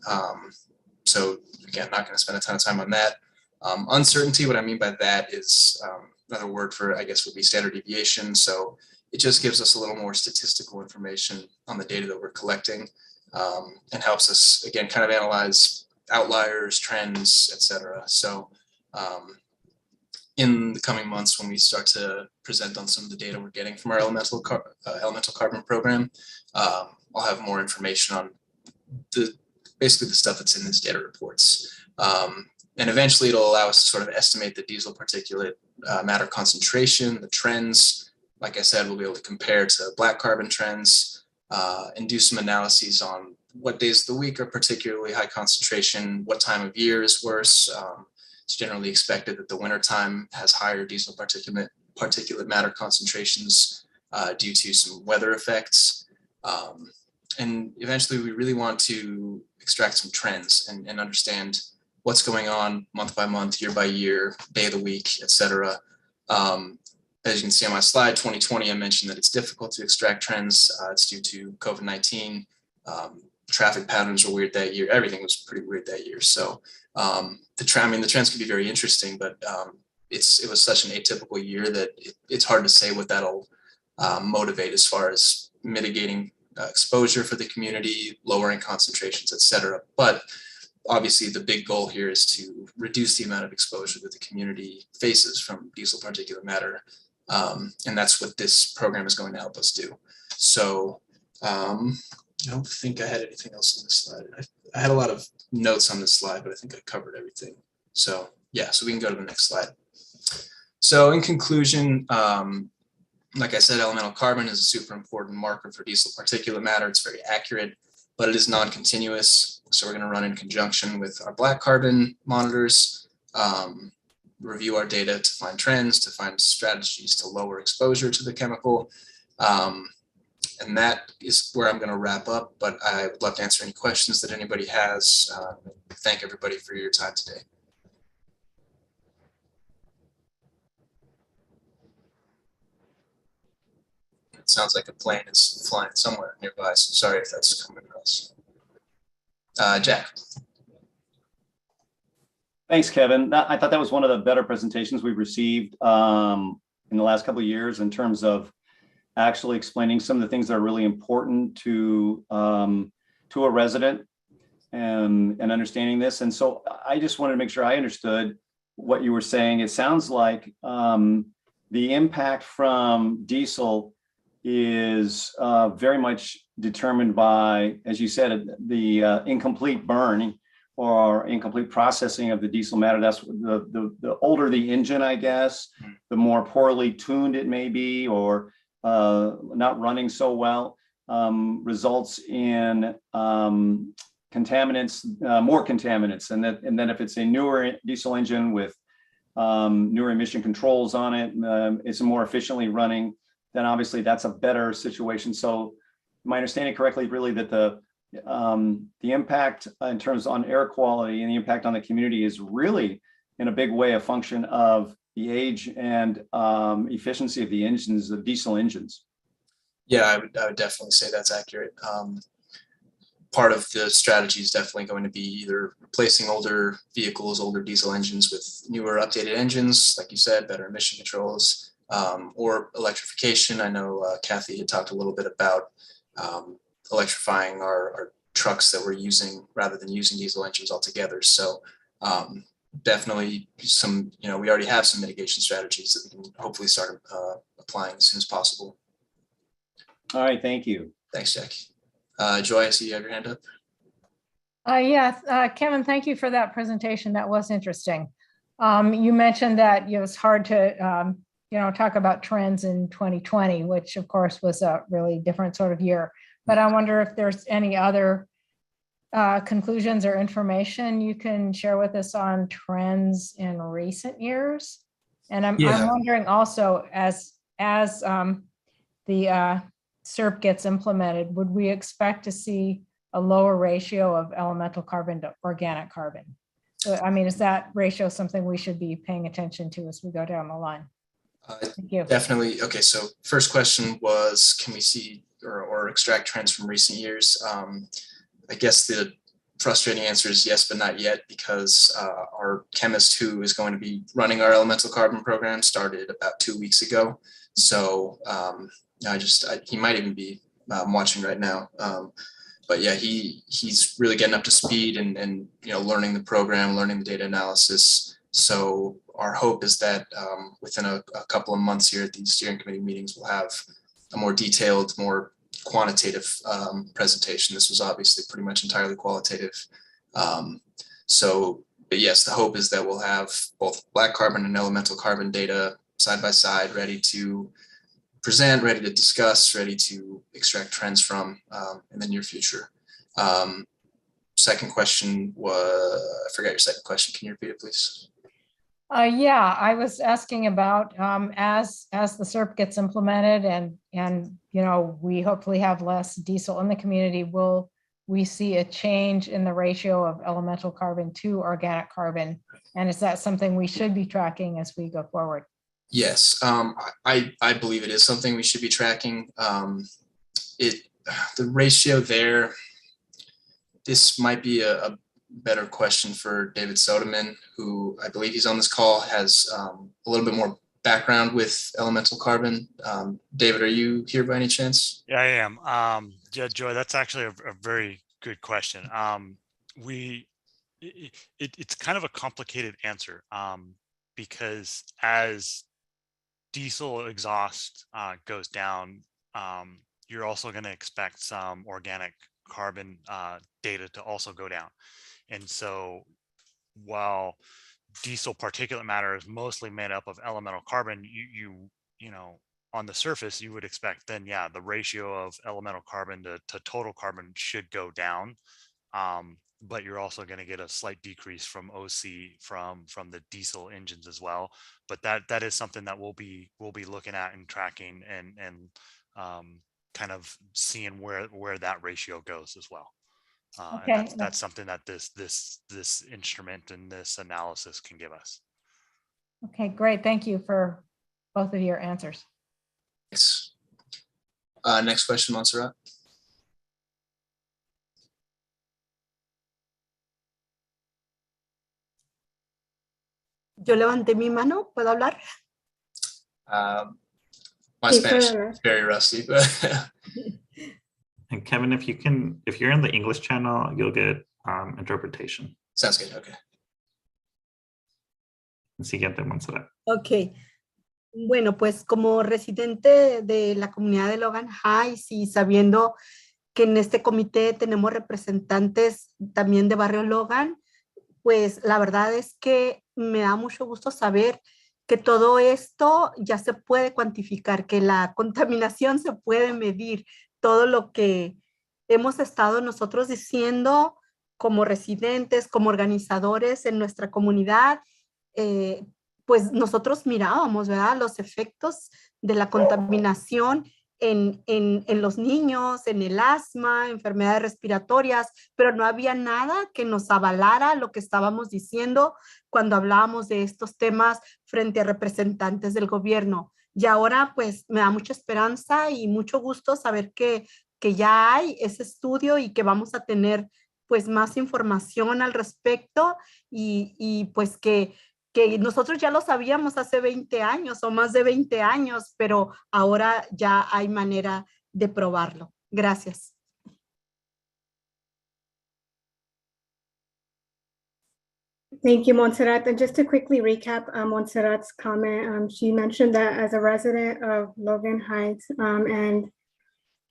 So again, not going to spend a ton of time on that. Uncertainty, what I mean by that is another word for, I guess, would be standard deviation. So it just gives us a little more statistical information on the data that we're collecting, and helps us, again, kind of analyze outliers, trends, etc. So in the coming months, when we start to present on some of the data we're getting from our elemental carbon program, I'll have more information on basically the stuff that's in these data reports. And eventually it'll allow us to sort of estimate the diesel particulate matter concentration, the trends. Like I said, we'll be able to compare to black carbon trends, and do some analyses on what days of the week are particularly high concentration, what time of year is worse. It's generally expected that the wintertime has higher diesel particulate matter concentrations due to some weather effects. And eventually we really want to extract some trends and understand what's going on month by month, year by year, day of the week, etc. As you can see on my slide, 2020, I mentioned that it's difficult to extract trends. It's due to COVID-19. Traffic patterns were weird that year. Everything was pretty weird that year. So the trends could be very interesting, but it was such an atypical year that it's hard to say what that'll motivate as far as mitigating exposure for the community, lowering concentrations, etc. But obviously the big goal here is to reduce the amount of exposure that the community faces from diesel particulate matter. And that's what this program is going to help us do. So I don't think I had anything else on this slide. I had a lot of notes on this slide, but I think I covered everything. So yeah, so we can go to the next slide. So in conclusion, like I said, elemental carbon is a super important marker for diesel particulate matter. It's very accurate, but it is non-continuous. So we're going to run in conjunction with our black carbon monitors, review our data to find trends, to find strategies to lower exposure to the chemical. And that is where I'm going to wrap up, but I would love to answer any questions that anybody has. Thank everybody for your time today. It sounds like a plane is flying somewhere nearby, so sorry if that's coming across. Jack. Thanks, Kevin. I thought that was one of the better presentations we've received in the last couple of years in terms of actually explaining some of the things that are really important to a resident and understanding this. And so I just wanted to make sure I understood what you were saying. It sounds like the impact from diesel is very much determined by, as you said, the incomplete burn or incomplete processing of the diesel matter. That's the older the engine, I guess, the more poorly tuned it may be, or not running so well, results in contaminants, more contaminants. And then if it's a newer diesel engine with newer emission controls on it, it's more efficiently running, then obviously that's a better situation. So am I understanding correctly, really, that the impact in terms on air quality and the impact on the community is really in a big way a function of the age and efficiency of the engines, of diesel engines? Yeah, I would definitely say that's accurate. Part of the strategy is definitely going to be either replacing older vehicles, older diesel engines with newer updated engines, like you said, better emission controls, or electrification. I know Kathy had talked a little bit about electrifying our trucks that we're using rather than using diesel engines altogether. So definitely some, we already have some mitigation strategies that we can hopefully start applying as soon as possible. All right, thank you. Thanks, Jackie. Joy, I see you have your hand up. Kevin, thank you for that presentation. That was interesting. You mentioned that it was hard to talk about trends in 2020, which of course was a really different sort of year. But I wonder if there's any other conclusions or information you can share with us on trends in recent years. And I'm wondering also, as the SERP gets implemented, would we expect to see a lower ratio of elemental carbon to organic carbon? So, I mean, is that ratio something we should be paying attention to as we go down the line? Thank you. Definitely. Okay, so first question was, can we see or extract trends from recent years? I guess the frustrating answer is yes, but not yet, because our chemist who is going to be running our elemental carbon program started about 2 weeks ago. So he might even be watching right now. But yeah, he's really getting up to speed and learning the program, learning the data analysis. So our hope is that within a couple of months here at these steering committee meetings, we'll have a more detailed, more quantitative presentation. This was obviously pretty much entirely qualitative. But yes, the hope is that we'll have both black carbon and elemental carbon data side by side, ready to present, ready to discuss, ready to extract trends from in the near future. Second question was, I forgot your second question. Can you repeat it, please? I was asking about as the SERP gets implemented and we hopefully have less diesel in the community, will we see a change in the ratio of elemental carbon to organic carbon? And is that something we should be tracking as we go forward? Yes, I believe it is something we should be tracking. The ratio there, this might be a better question for David Soderman, who I believe he's on this call, has a little bit more background with elemental carbon. David, are you here by any chance? Yeah, I am. Yeah, Joy, that's actually a very good question. It's kind of a complicated answer because as diesel exhaust goes down, you're also going to expect some organic carbon data to also go down. And so while diesel particulate matter is mostly made up of elemental carbon, you know, on the surface, you would expect then, yeah, the ratio of elemental carbon to total carbon should go down. But you're also going to get a slight decrease from OC from the diesel engines as well. But that is something that we'll be looking at and tracking and kind of seeing where that ratio goes as well. Okay. And that's something that this instrument and this analysis can give us. Okay, great. Thank you for both of your answers. Yes. Next question, Montserrat. Yo levanté mi mano, ¿puedo hablar? My Spanish is very rusty, but and Kevin, if you're in the English channel, you'll get interpretation. Sounds good. Okay. Siguiente, Montserrat. Ok. Bueno, pues como residente de la comunidad de Logan Heights y sabiendo que en este comité tenemos representantes también de Barrio Logan, pues la verdad es que me da mucho gusto saber que todo esto ya se puede cuantificar, que la contaminación se puede medir, todo lo que hemos estado nosotros diciendo como residentes, como organizadores en nuestra comunidad, pues nosotros mirábamos, ¿verdad? Los efectos de la contaminación en los niños, en el asma, enfermedades respiratorias, pero no había nada que nos avalara lo que estábamos diciendo cuando hablábamos de estos temas frente a representantes del gobierno. Y ahora pues me da mucha esperanza y mucho gusto saber que ya hay ese estudio y que vamos a tener pues más información al respecto y pues que nosotros ya lo sabíamos hace 20 años o más de 20 años, pero ahora ya hay manera de probarlo. Gracias. Thank you, Montserrat. And just to quickly recap Montserrat's comment, she mentioned that as a resident of Logan Heights and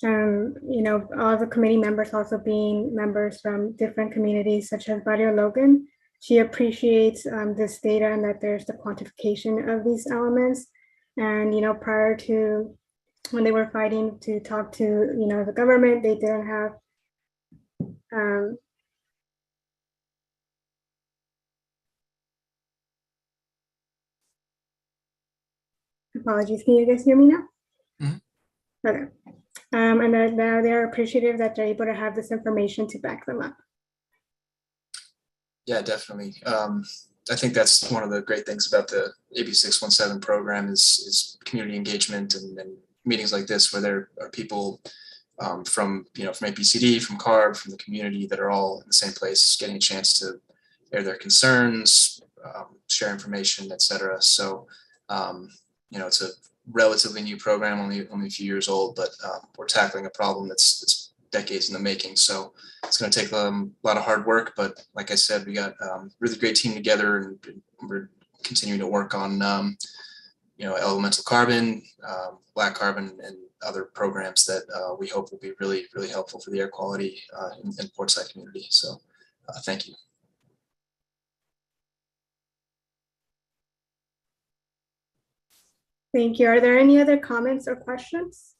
you know, all the committee members also being members from different communities such as Barrio Logan, she appreciates this data and that there's the quantification of these elements. And, you know, prior to when they were fighting to talk to, you know, the government, they didn't have apologies, can you guys hear me now? Mm-hmm. Okay. And that now they're appreciative that they're able to have this information to back them up. Yeah, definitely. I think that's one of the great things about the AB617 program is community engagement and meetings like this where there are people from APCD, from Carb, from the community that are all in the same place, getting a chance to air their concerns, share information, etc. So, it's a relatively new program, only a few years old, but we're tackling a problem that's decades in the making. So it's going to take a lot of hard work, but like I said, we got a really great team together, and we're continuing to work on elemental carbon, black carbon, and other programs that we hope will be really, really helpful for the air quality in Portside community. So thank you. Thank you. Are there any other comments or questions?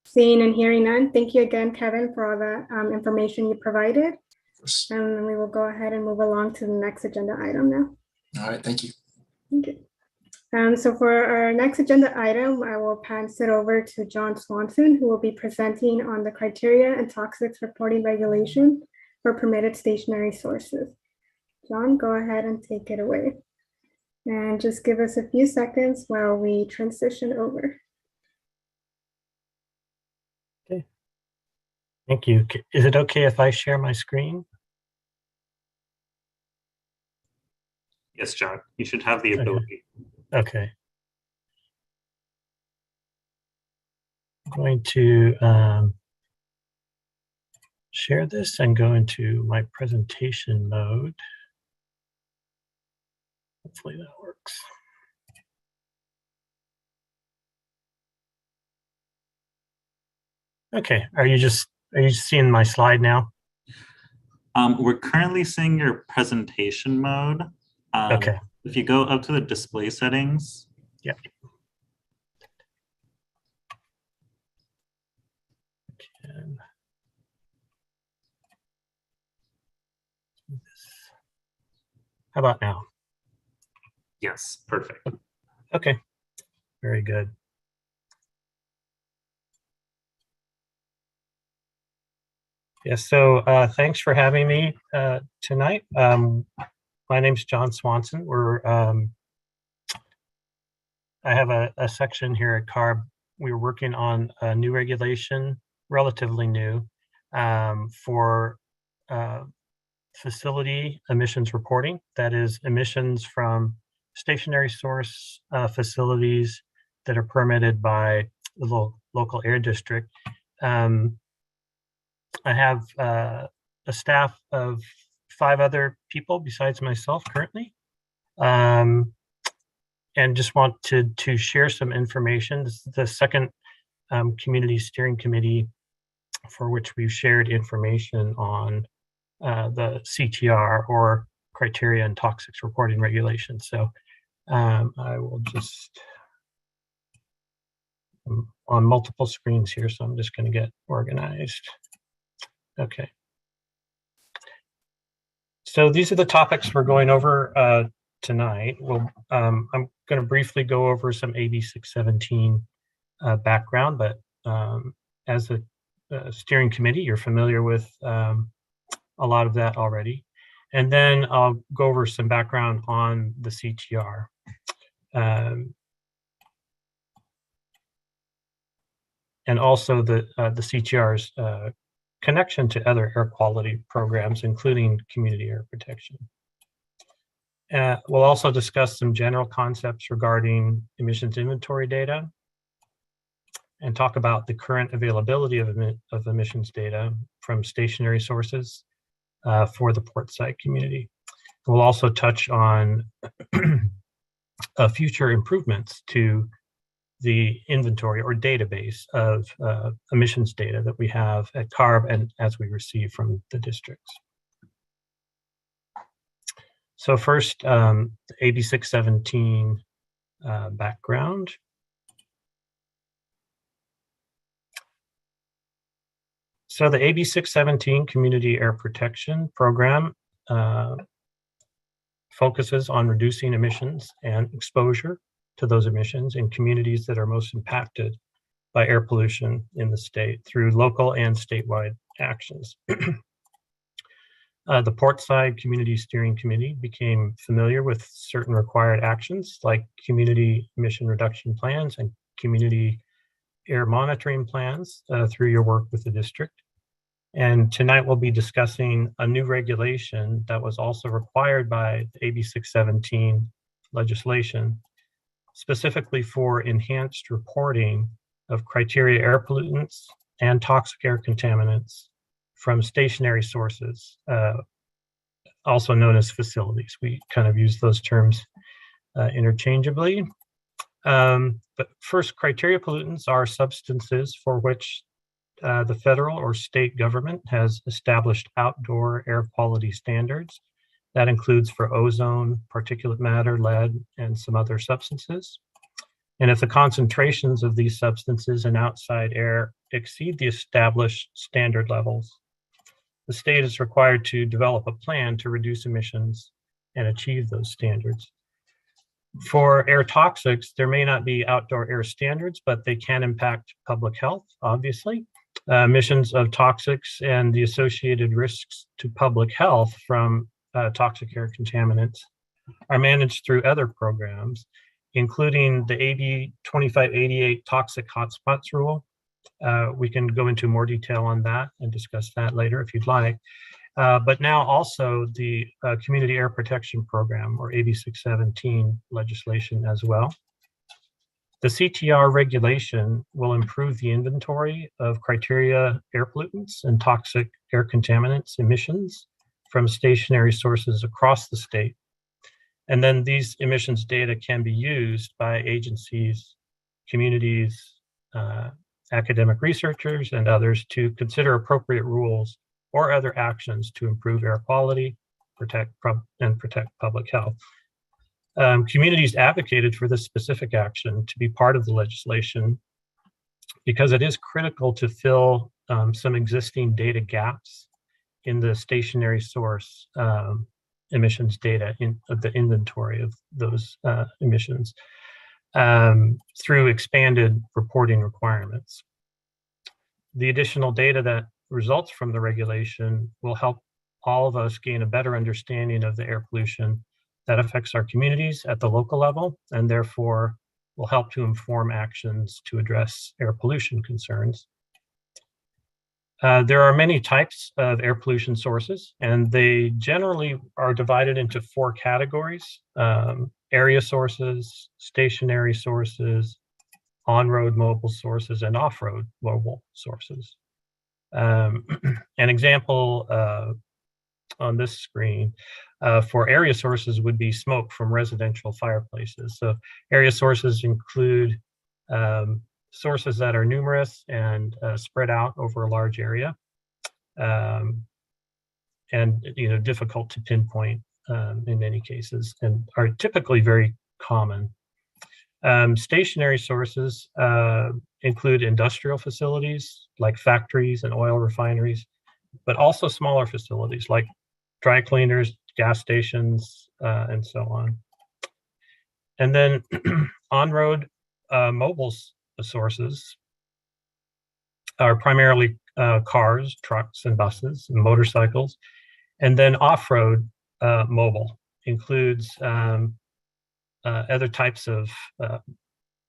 Seeing and hearing none, thank you again, Kevin, for all the information you provided. And we will go ahead and move along to the next agenda item now. All right, thank you. Okay. So for our next agenda item, I will pass it over to John Swanson, who will be presenting on the criteria and toxics reporting regulation for permitted stationary sources. John, go ahead and take it away. And just give us a few seconds while we transition over. Okay. Thank you. Is it okay if I share my screen? Yes, John, you should have the ability. Okay. I'm going to share this and go into my presentation mode. Hopefully that works. Okay, are you seeing my slide now? We're currently seeing your presentation mode. Okay. If you go up to the display settings. Yep. How about now? Yes, perfect. Okay, very good. Yes, so thanks for having me tonight. My name's John Swanson. I have a section here at Carb. We're working on a new regulation, relatively new, for facility emissions reporting. That is emissions from stationary source facilities that are permitted by the local air district. I have a staff of 5 other people besides myself currently. and just wanted to share some information. This is the second community steering committee for which we've shared information on the CTR, or criteria and toxics reporting regulations. So I will just, I'm on multiple screens here, so I'm just going to get organized. Okay. So these are the topics we're going over tonight. Well, I'm going to briefly go over some AB 617 background, but as a steering committee, you're familiar with a lot of that already. And then I'll go over some background on the CTR. And also the CTR's connection to other air quality programs, including community air protection. We'll also discuss some general concepts regarding emissions inventory data, and talk about the current availability of emissions data from stationary sources for the Portside community. We'll also touch on future improvements to the inventory or database of emissions data that we have at Carb and as we receive from the districts. So first, the AB 617 background. So the AB 617 Community Air Protection Program focuses on reducing emissions and exposure to those emissions in communities that are most impacted by air pollution in the state through local and statewide actions. The Portside Community Steering Committee became familiar with certain required actions like community emission reduction plans and community air monitoring plans through your work with the district. And tonight we'll be discussing a new regulation that was also required by the AB 617 legislation, specifically for enhanced reporting of criteria air pollutants and toxic air contaminants from stationary sources, also known as facilities. We kind of use those terms interchangeably. But first, criteria pollutants are substances for which the federal or state government has established outdoor air quality standards. That includes for ozone, particulate matter, lead, and some other substances. And if the concentrations of these substances in outside air exceed the established standard levels, the state is required to develop a plan to reduce emissions and achieve those standards. For air toxics, there may not be outdoor air standards, but they can impact public health, obviously. Emissions of toxics and the associated risks to public health from toxic air contaminants are managed through other programs, including the AB 2588 Toxic Hotspots Rule. We can go into more detail on that and discuss that later if you'd like. But now also the Community Air Protection Program, or AB 617 legislation as well. The CTR regulation will improve the inventory of criteria air pollutants and toxic air contaminants emissions from stationary sources across the state. And then these emissions data can be used by agencies, communities, academic researchers, and others to consider appropriate rules or other actions to improve air quality, protect public health. Communities advocated for this specific action to be part of the legislation because it is critical to fill some existing data gaps in the stationary source emissions data of the inventory of those emissions through expanded reporting requirements. The additional data that results from the regulation will help all of us gain a better understanding of the air pollution that affects our communities at the local level, and therefore will help to inform actions to address air pollution concerns. There are many types of air pollution sources, and they generally are divided into 4 categories: area sources, stationary sources, on-road mobile sources, and off-road mobile sources. An example on this screen for area sources would be smoke from residential fireplaces. So area sources include sources that are numerous and spread out over a large area, and difficult to pinpoint in many cases, and are typically very common. Stationary sources include industrial facilities like factories and oil refineries, but also smaller facilities like dry cleaners, gas stations, and so on. And then on-road mobile sources are primarily cars, trucks, and buses, and motorcycles. And then off-road mobile includes other types of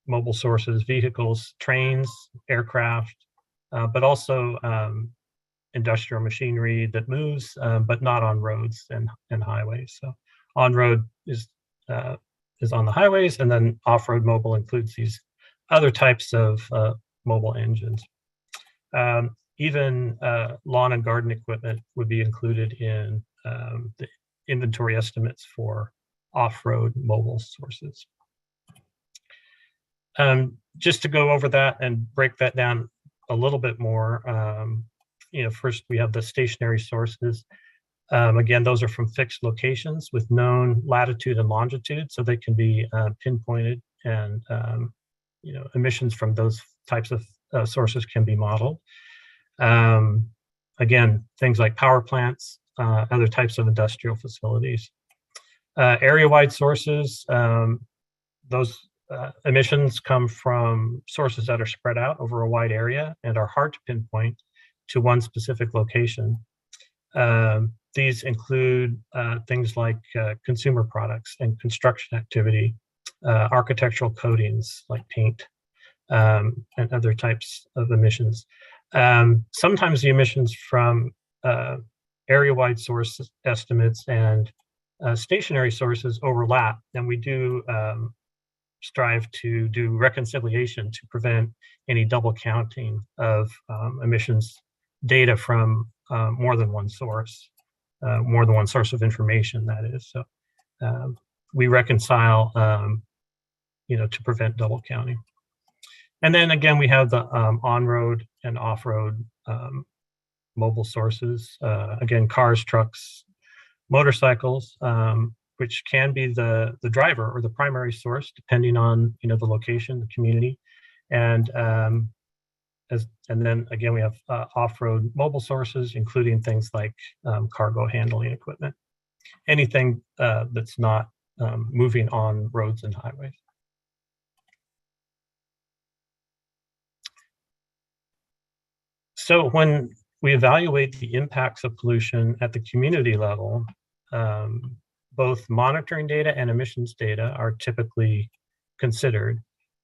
mobile sources, vehicles, trains, aircraft, but also industrial machinery that moves, but not on roads and highways. So on-road is on the highways, and then off-road mobile includes these other types of mobile engines. Even lawn and garden equipment would be included in the inventory estimates for off-road mobile sources. Just to go over that and break that down a little bit more, first we have the stationary sources. Again, those are from fixed locations with known latitude and longitude, so they can be pinpointed, and emissions from those types of sources can be modeled. Again, things like power plants, other types of industrial facilities. Area-wide sources, those emissions come from sources that are spread out over a wide area and are hard to pinpoint to one specific location. These include things like consumer products and construction activity, architectural coatings like paint, and other types of emissions. Sometimes the emissions from area-wide source estimates and stationary sources overlap, and we do strive to do reconciliation to prevent any double counting of emissions data from more than one source of information, that is. So we reconcile, to prevent double counting. And then again, we have the on-road and off-road mobile sources. Again, cars, trucks, motorcycles, which can be the driver or the primary source, depending on the location, the community, and then again we have off-road mobile sources, including things like cargo handling equipment, anything that's not moving on roads and highways. So when we evaluate the impacts of pollution at the community level, both monitoring data and emissions data are typically considered.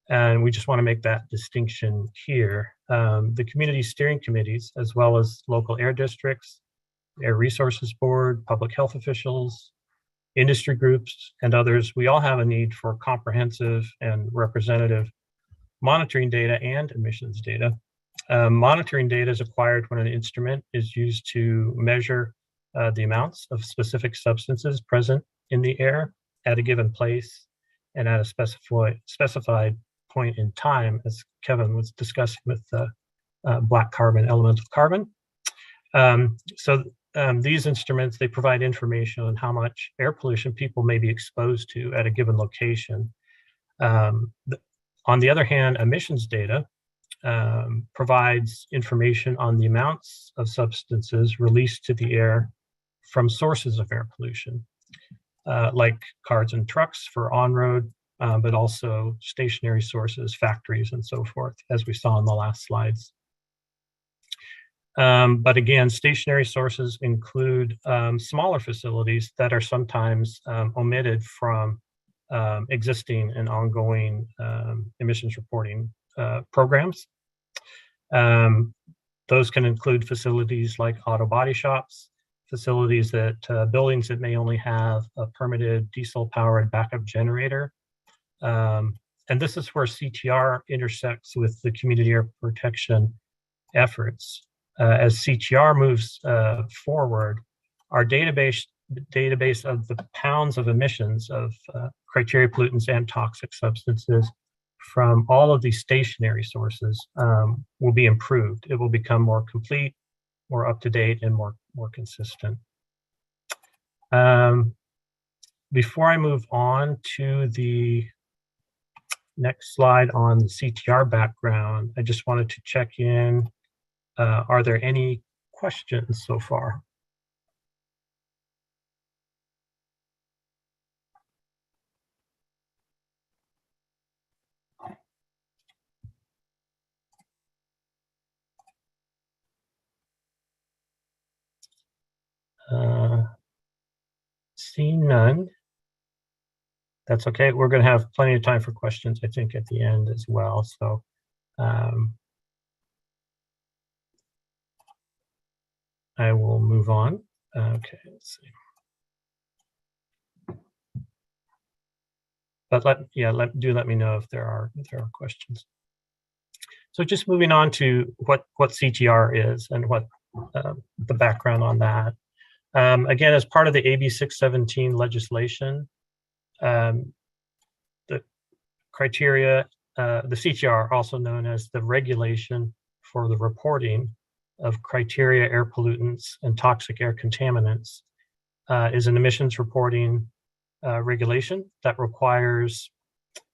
And we just want to make that distinction here. The community steering committees, as well as local air districts, Air Resources Board, public health officials, industry groups, and others, we all have a need for comprehensive and representative monitoring data and emissions data. Monitoring data is acquired when an instrument is used to measure the amounts of specific substances present in the air at a given place and at a specified point in time, as Kevin was discussing with black carbon, elemental carbon. These instruments, they provide information on how much air pollution people may be exposed to at a given location. On the other hand, emissions data provides information on the amounts of substances released to the air from sources of air pollution, like cars and trucks for on-road, but also stationary sources, factories, and so forth, as we saw in the last slides. But again, stationary sources include smaller facilities that are sometimes omitted from existing and ongoing emissions reporting programs. Those can include facilities like auto body shops, facilities that buildings that may only have a permitted diesel-powered backup generator. And this is where CTR intersects with the community air protection efforts. As CTR moves forward, our database of the pounds of emissions of criteria pollutants and toxic substances from all of these stationary sources will be improved. It will become more complete, more up-to-date, and more consistent. Before I move on to the next slide on the CTR background, I just wanted to check in. Are there any questions so far? Seeing none. That's okay. We're going to have plenty of time for questions, I think, at the end as well. So I will move on. Okay, let's see. But let me know if there are questions. So just moving on to what CTR is and what the background on that. Again, as part of the AB617 legislation, the criteria, the CTR, also known as the regulation for the reporting of criteria air pollutants and toxic air contaminants, is an emissions reporting regulation that requires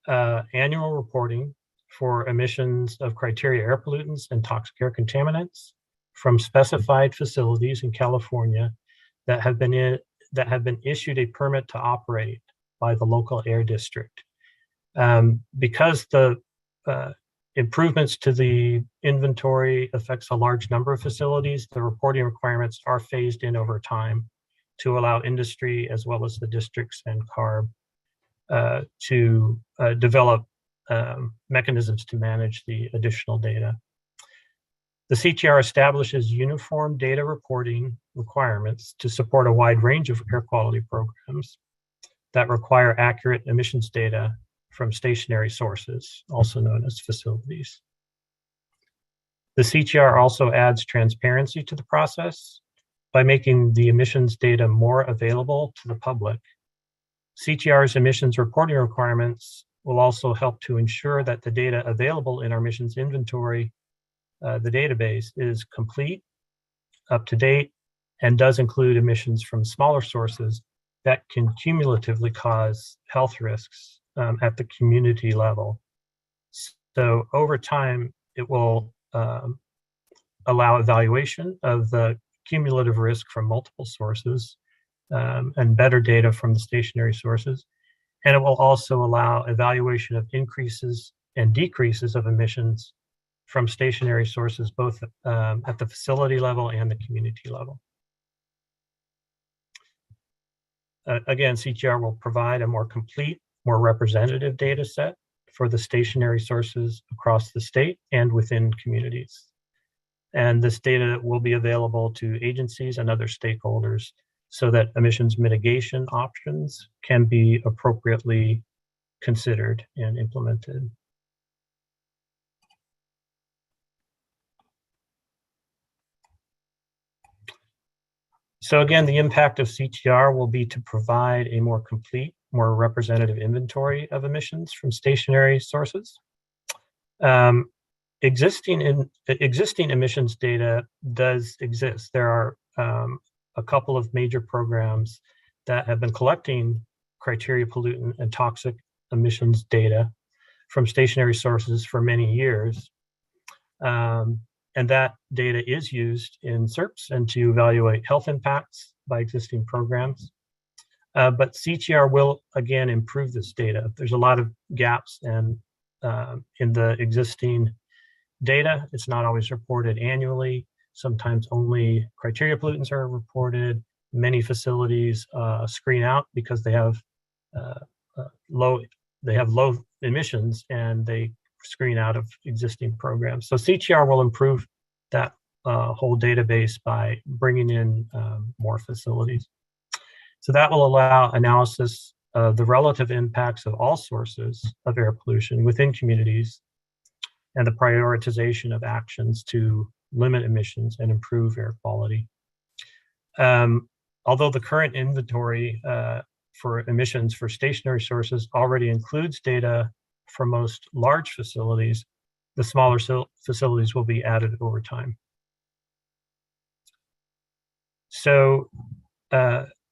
annual reporting for emissions of criteria air pollutants and toxic air contaminants from specified facilities in California that have been issued a permit to operate by the local air district. Because the improvements to the inventory affects a large number of facilities, the reporting requirements are phased in over time to allow industry as well as the districts and Carb to develop mechanisms to manage the additional data. The CTR establishes uniform data reporting requirements to support a wide range of air quality programs that require accurate emissions data from stationary sources, also known as facilities. The CTR also adds transparency to the process by making the emissions data more available to the public. CTR's emissions reporting requirements will also help to ensure that the data available in our emissions inventory, the database, is complete, up to date, and does include emissions from smaller sources that can cumulatively cause health risks at the community level. So over time, it will allow evaluation of the cumulative risk from multiple sources and better data from the stationary sources. And it will also allow evaluation of increases and decreases of emissions from stationary sources, both at the facility level and the community level. Again, CTR will provide a more complete, more representative data set for the stationary sources across the state and within communities. And this data will be available to agencies and other stakeholders so that emissions mitigation options can be appropriately considered and implemented. So again, the impact of CTR will be to provide a more complete, more representative inventory of emissions from stationary sources. Existing emissions data does exist. There are a couple of major programs that have been collecting criteria pollutant and toxic emissions data from stationary sources for many years. And that data is used in SERPs and to evaluate health impacts by existing programs. But CTR will, again, improve this data. There's a lot of gaps in the existing data. It's not always reported annually. Sometimes only criteria pollutants are reported. Many facilities screen out because they have low emissions and they screen out of existing programs. So CTR will improve that whole database by bringing in more facilities. So that will allow analysis of the relative impacts of all sources of air pollution within communities and the prioritization of actions to limit emissions and improve air quality. although the current inventory for emissions for stationary sources already includes data for most large facilities, the smaller facilities will be added over time. So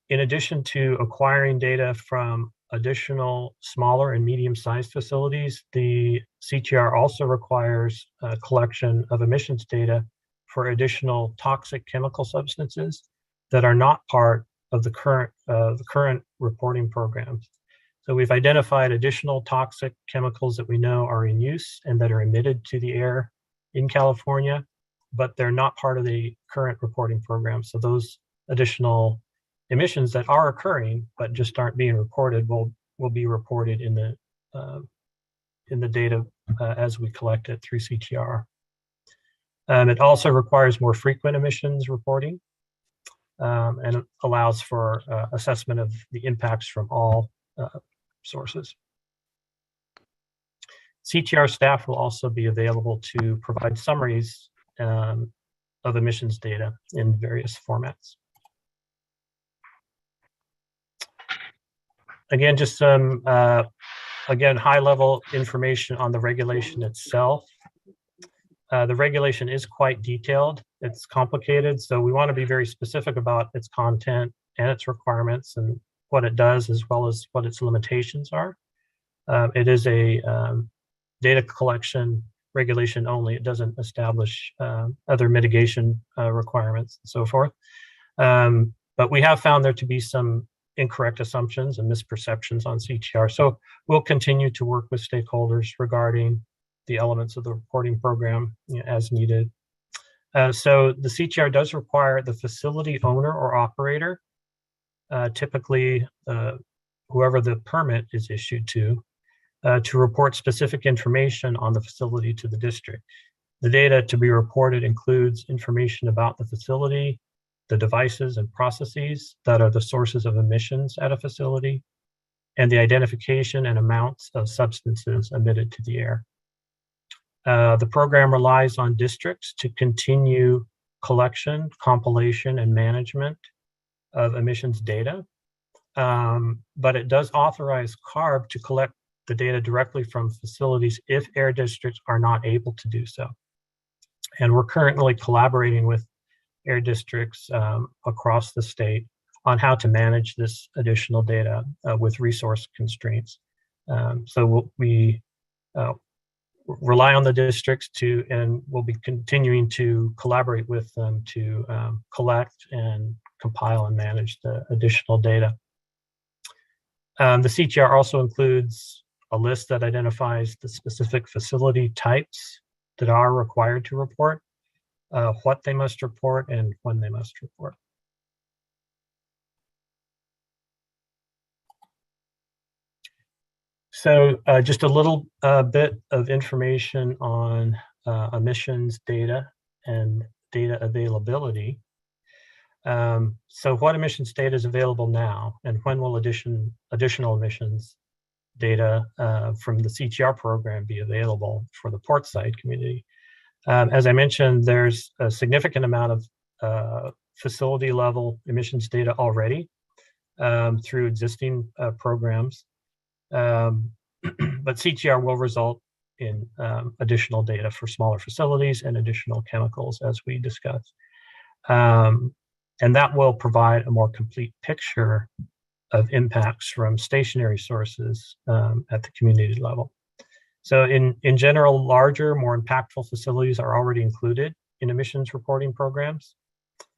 in addition to acquiring data from additional smaller and medium-sized facilities, the CTR also requires a collection of emissions data for additional toxic chemical substances that are not part of the current reporting programs. So we've identified additional toxic chemicals that we know are in use and that are emitted to the air in California, but they're not part of the current reporting program. So those additional emissions that are occurring but just aren't being reported will be reported in the data as we collect it through CTR. It also requires more frequent emissions reporting and allows for assessment of the impacts from all sources. CTR staff will also be available to provide summaries of emissions data in various formats. Again, just some, high-level information on the regulation itself. The regulation is quite detailed. It's complicated, so we want to be very specific about its content and its requirements and what it does, as well as what its limitations are. It is a data collection regulation only. It doesn't establish other mitigation requirements and so forth. But we have found there to be some incorrect assumptions and misperceptions on CTR. So we'll continue to work with stakeholders regarding the elements of the reporting program as needed. So the CTR does require the facility owner or operator, typically whoever the permit is issued to report specific information on the facility to the district. The data to be reported includes information about the facility, the devices and processes that are the sources of emissions at a facility, and the identification and amounts of substances emitted to the air. The program relies on districts to continue collection, compilation, and management of emissions data, but it does authorize Carb to collect the data directly from facilities if air districts are not able to do so. And we're currently collaborating with air districts across the state on how to manage this additional data with resource constraints. So we rely on the districts and we'll be continuing to collaborate with them to collect and compile and manage the additional data. The CTR also includes a list that identifies the specific facility types that are required to report, what they must report, and when they must report. So just a little bit of information on emissions data and data availability. So what emissions data is available now, and when will additional emissions data from the CTR program be available for the Portside community? As I mentioned, there's a significant amount of facility level emissions data already through existing programs. But CTR will result in additional data for smaller facilities and additional chemicals, as we discussed. And that will provide a more complete picture of impacts from stationary sources at the community level. So in general, larger, more impactful facilities are already included in emissions reporting programs.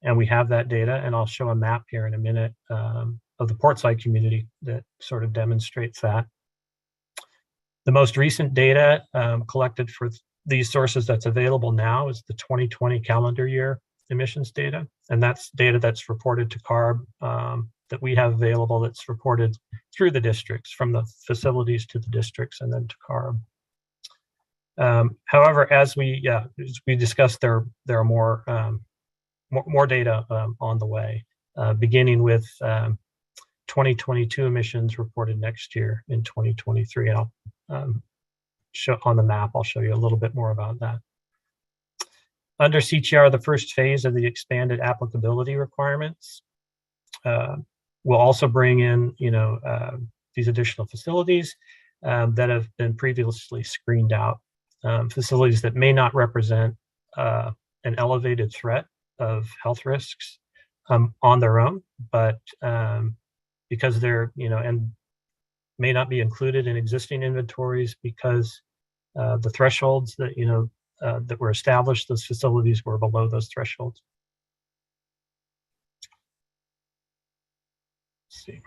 And we have that data, and I'll show a map here in a minute of the Portside community that sort of demonstrates that. The most recent data collected for these sources that's available now is the 2020 calendar year emissions data. And that's data that's reported to Carb that we have available, that's reported through the districts, from the facilities to the districts and then to Carb. However, as we discussed, there are more data on the way, beginning with 2022 emissions reported next year in 2023. And I'll show on the map, I'll show you a little bit more about that. Under CTR, the first phase of the expanded applicability requirements we'll also bring in, these additional facilities that have been previously screened out, facilities that may not represent an elevated threat of health risks on their own, but because they're, and may not be included in existing inventories because the thresholds that, that were established, those facilities were below those thresholds. Let's see.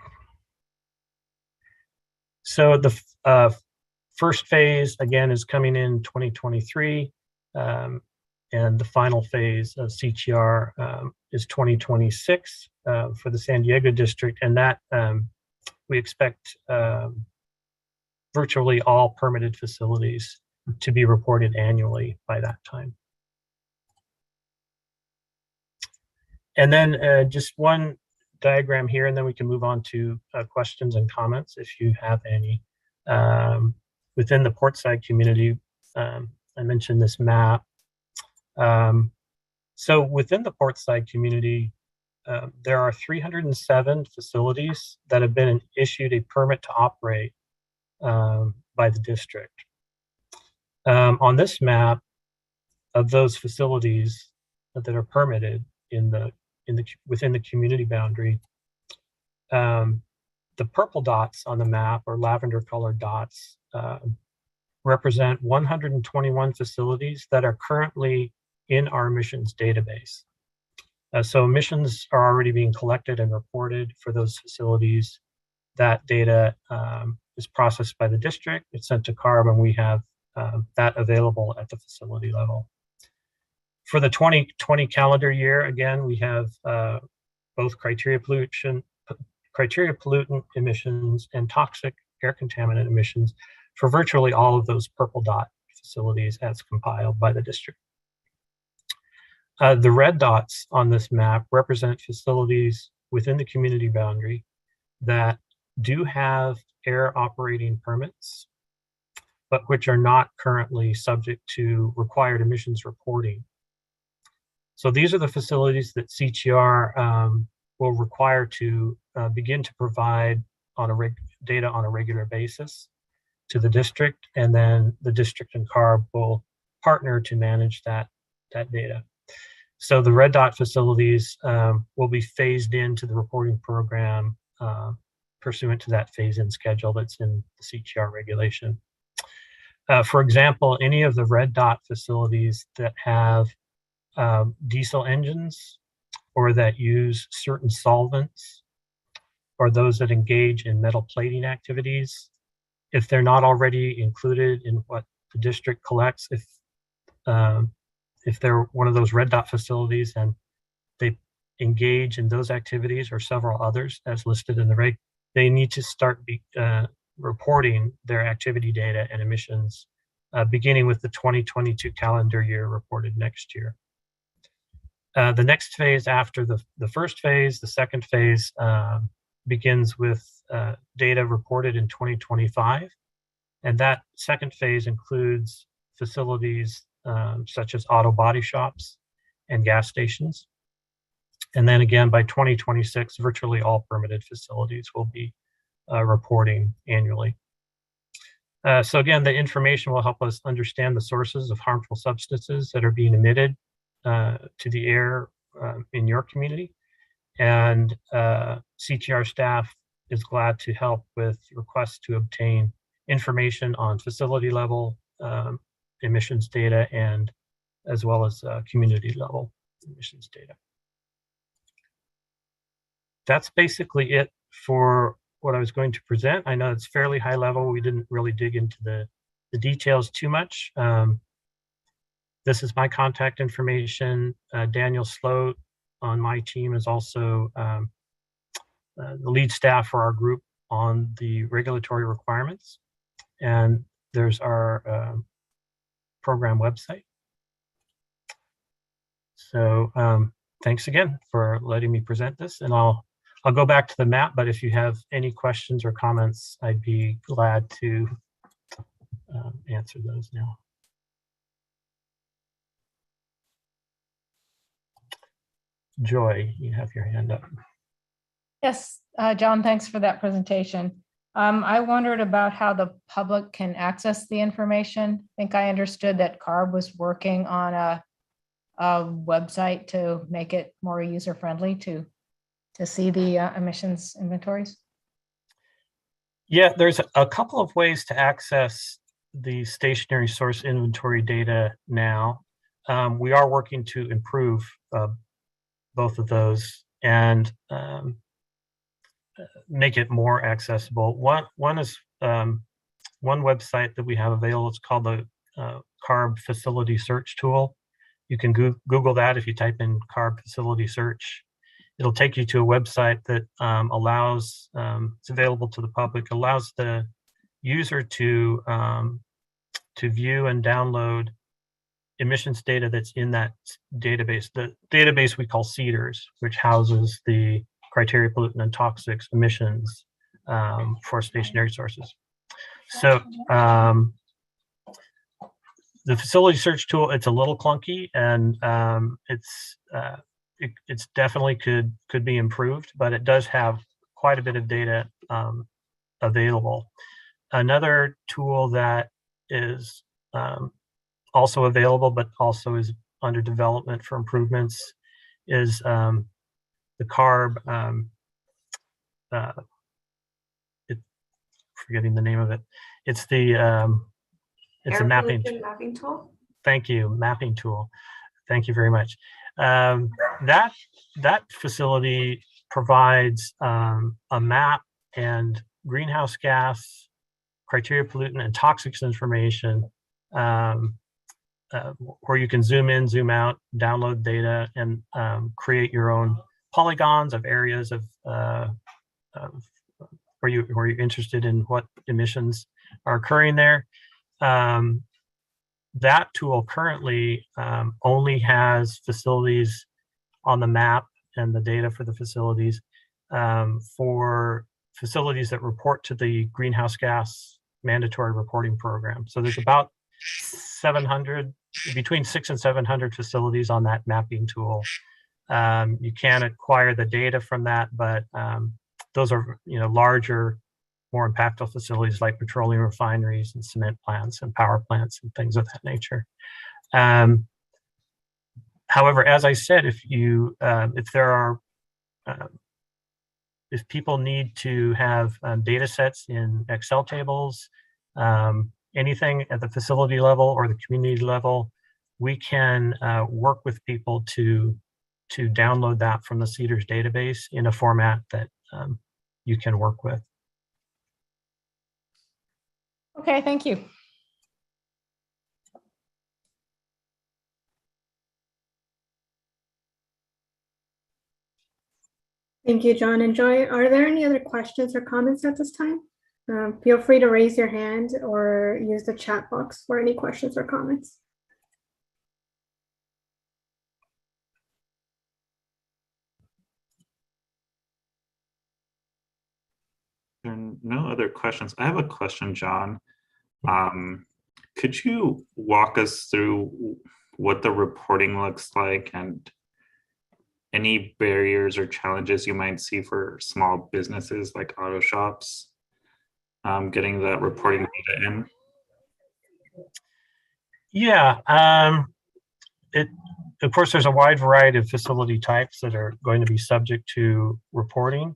So the first phase, again, is coming in 2023. And the final phase of CTR is 2026 for the San Diego district. And that we expect virtually all permitted facilities to be reported annually by that time. And then just one diagram here, and then we can move on to questions and comments if you have any. Within the Portside community, I mentioned this map. So within the Portside community, there are 307 facilities that have been issued a permit to operate by the district. On this map, of those facilities that are permitted within the community boundary, the purple dots on the map, or lavender colored dots, represent 121 facilities that are currently in our emissions database. So emissions are already being collected and reported for those facilities. That data is processed by the district, it's sent to Carb, and we have that available at the facility level. For the 2020 calendar year, again, we have both criteria pollutant emissions and toxic air contaminant emissions for virtually all of those purple dot facilities as compiled by the district. The red dots on this map represent facilities within the community boundary that do have air operating permits, but which are not currently subject to required emissions reporting. So these are the facilities that CTR will require to begin to provide data on a regular basis to the district, and then the district and Carb will partner to manage that data. So the red dot facilities will be phased into the reporting program pursuant to that phase-in schedule that's in the CTR regulation. For example, any of the red dot facilities that have diesel engines, or that use certain solvents, or those that engage in metal plating activities, if they're not already included in what the district collects, if they're one of those red dot facilities and they engage in those activities or several others as listed in the reg, they need to start reporting their activity data and emissions beginning with the 2022 calendar year reported next year. The next phase after the first phase, the second phase, begins with data reported in 2025. And that second phase includes facilities such as auto body shops and gas stations. And then again, by 2026, virtually all permitted facilities will be reporting annually. So again, the information will help us understand the sources of harmful substances that are being emitted to the air in your community. And CTR staff is glad to help with requests to obtain information on facility level emissions data, and as well as community level emissions data. That's basically it for what I was going to present. I know it's fairly high level. We didn't really dig into the details too much. This is my contact information. Daniel Sloat on my team is also the lead staff for our group on the regulatory requirements. And there's our program website. So thanks again for letting me present this, and I'll go back to the map, but if you have any questions or comments, I'd be glad to answer those now. Joy, you have your hand up. Yes, John, thanks for that presentation. I wondered about how the public can access the information. I think I understood that Carb was working on a website to make it more user-friendly to see the emissions inventories. Yeah, there's a couple of ways to access the stationary source inventory data now. We are working to improve both of those and make it more accessible. One is one website that we have available. It's called the Carb Facility Search Tool. You can Google that if you type in Carb Facility Search. It'll take you to a website that allows, it's available to the public, allows the user to view and download emissions data that's in that database. The database we call CEDARS, which houses the criteria, pollutant, and toxics emissions for stationary sources. So the facility search tool, it's a little clunky, and it's definitely could be improved, but it does have quite a bit of data available. Another tool that is also available, but also is under development for improvements, is the Carb, forgetting the name of it. It's the it's a mapping tool. Thank you, mapping tool. Thank you very much. That facility provides a map and greenhouse gas, criteria, pollutant, and toxics information, where you can zoom in, zoom out, download data, and create your own polygons of areas of where you're interested in what emissions are occurring there. That tool currently only has facilities on the map and the data for the facilities for facilities that report to the greenhouse gas mandatory reporting program. So there's about 700, between 600 and 700 facilities on that mapping tool. You can acquire the data from that, but those are larger, more impactful facilities like petroleum refineries and cement plants and power plants and things of that nature. However, as I said, if people need to have data sets in Excel tables, anything at the facility level or the community level, we can work with people to download that from the CEDARS database in a format that you can work with. Okay, thank you. Thank you, John and Joy. Are there any other questions or comments at this time? Feel free to raise your hand or use the chat box for any questions or comments. There are no other questions. I have a question, John. Could you walk us through what the reporting looks like and any barriers or challenges you might see for small businesses like auto shops getting that reporting data in? Yeah, of course, there's a wide variety of facility types that are going to be subject to reporting.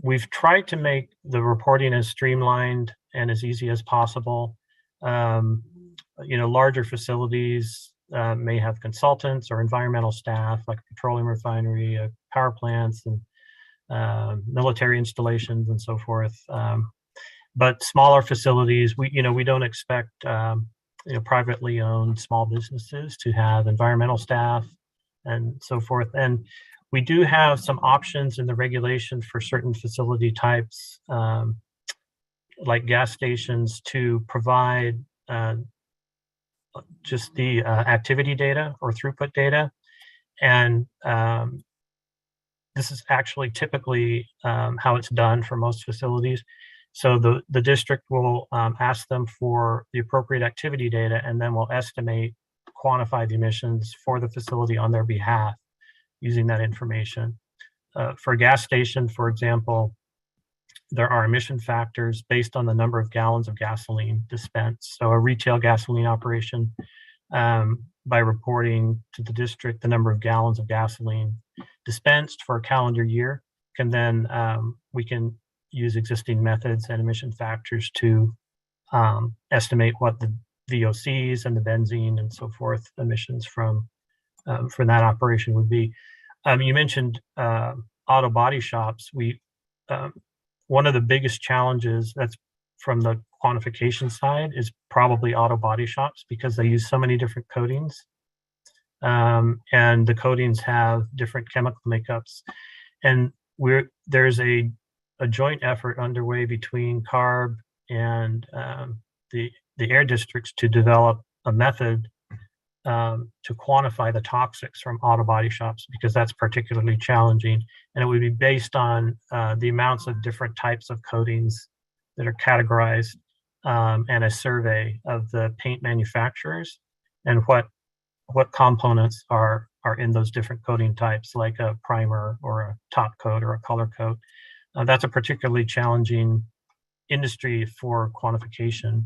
We've tried to make the reporting as streamlined and as easy as possible. Larger facilities may have consultants or environmental staff, like a petroleum refinery, power plants, and military installations, and so forth. But smaller facilities, we don't expect privately owned small businesses to have environmental staff and so forth. And we do have some options in the regulation for certain facility types, like gas stations, to provide just the activity data or throughput data. And this is actually typically how it's done for most facilities. So the district will ask them for the appropriate activity data, and then we'll quantify the emissions for the facility on their behalf using that information. for a gas station, for example, there are emission factors based on the number of gallons of gasoline dispensed. So a retail gasoline operation, by reporting to the district the number of gallons of gasoline dispensed for a calendar year, can then we can use existing methods and emission factors to estimate what the VOCs and the benzene and so forth emissions from for that operation would be. You mentioned auto body shops. One of the biggest challenges that's from the quantification side is probably auto body shops, because they use so many different coatings, and the coatings have different chemical makeups. And there's a joint effort underway between Carb and the air districts to develop a method to quantify the toxics from auto body shops, because that's particularly challenging. And it would be based on the amounts of different types of coatings that are categorized, and a survey of the paint manufacturers and what components are in those different coating types, like a primer or a top coat or a color coat. That's a particularly challenging industry for quantification.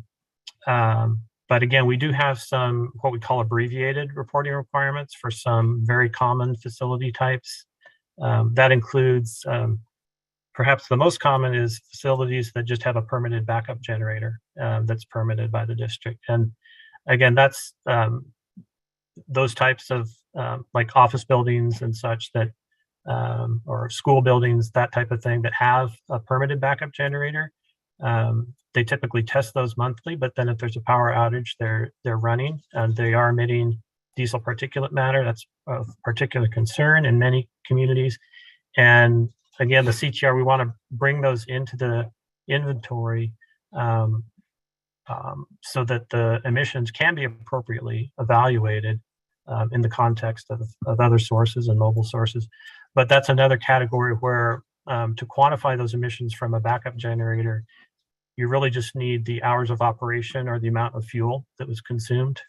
But again, we do have some what we call abbreviated reporting requirements for some very common facility types. That includes, perhaps the most common is facilities that just have a permitted backup generator that's permitted by the district. And again, that's those types of like office buildings and such that, or school buildings, that type of thing that have a permitted backup generator. They typically test those monthly, but then if there's a power outage, they're running, and they are emitting diesel particulate matter. That's of particular concern in many communities. And again, the CTR, we want to bring those into the inventory so that the emissions can be appropriately evaluated in the context of other sources and mobile sources. But that's another category where to quantify those emissions from a backup generator, you really just need the hours of operation or the amount of fuel that was consumed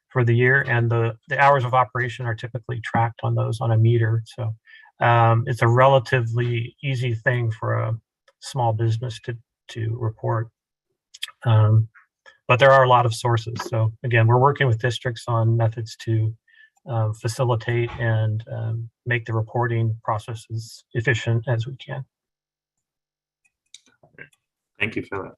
for the year. And the hours of operation are typically tracked on those on a meter. So it's a relatively easy thing for a small business to report. But there are a lot of sources. So again, we're working with districts on methods to facilitate and make the reporting processes efficient as we can. Thank you, Philip.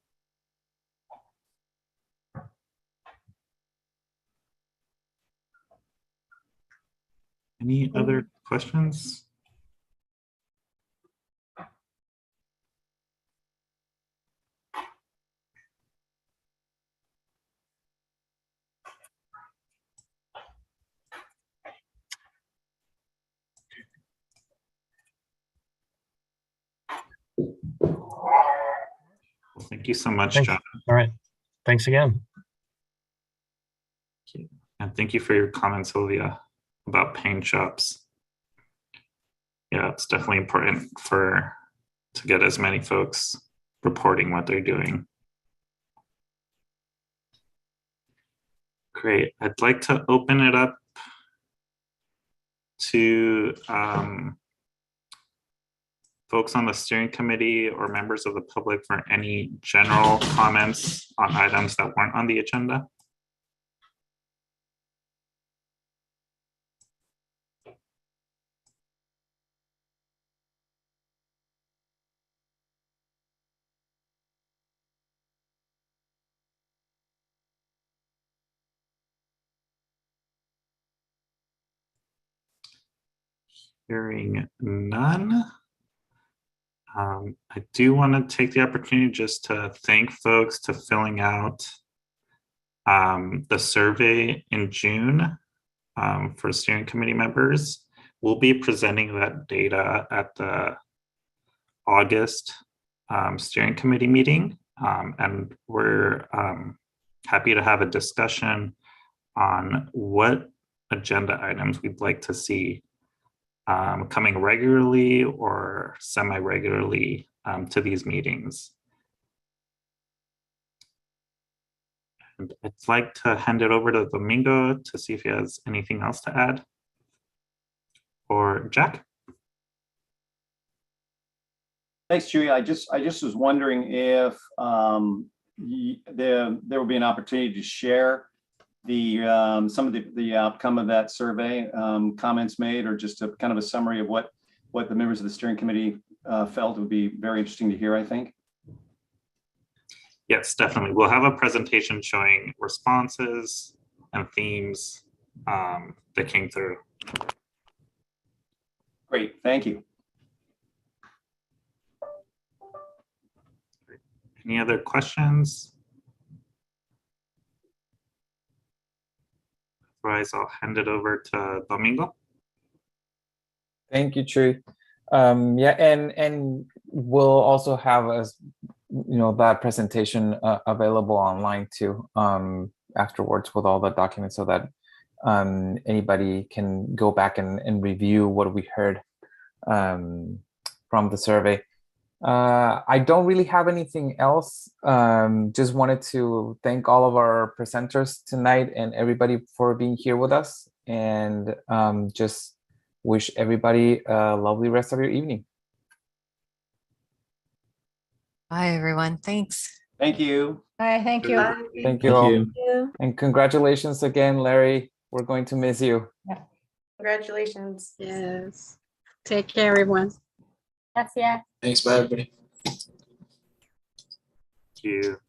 Any other questions? Thank you so much, John. All right. Thanks again. And thank you for your comments, Sylvia, about paint shops. Yeah, it's definitely important to get as many folks reporting what they're doing. Great. I'd like to open it up to folks on the steering committee or members of the public for any general comments on items that weren't on the agenda. Hearing none. I do want to take the opportunity just to thank folks to filling out the survey in June for steering committee members. We'll be presenting that data at the August steering committee meeting, and we're happy to have a discussion on what agenda items we'd like to see coming regularly or semi-regularly to these meetings. And I'd like to hand it over to Domingo to see if he has anything else to add. Or Jack? Thanks, Chewy. I just was wondering if there will be an opportunity to share the some of the outcome of that survey, comments made, or just a kind of a summary of what the members of the steering committee felt. Would be very interesting to hear, I think. Yes, definitely. We'll have a presentation showing responses and themes that came through. Great, thank you. Any other questions? Otherwise, I'll hand it over to Domingo. Thank you, Tree. Yeah, and we'll also have that presentation available online too afterwards with all the documents, so that anybody can go back and review what we heard from the survey. I don't really have anything else. Just wanted to thank all of our presenters tonight and everybody for being here with us, and just wish everybody a lovely rest of your evening. Bye, everyone. Thanks. Thank you. Bye, thank you. Bye. Thank you all. And congratulations again, Larry. We're going to miss you. Yeah. Congratulations. Yes. Take care, everyone. Gracias. Thanks, bye, everybody. Thank you.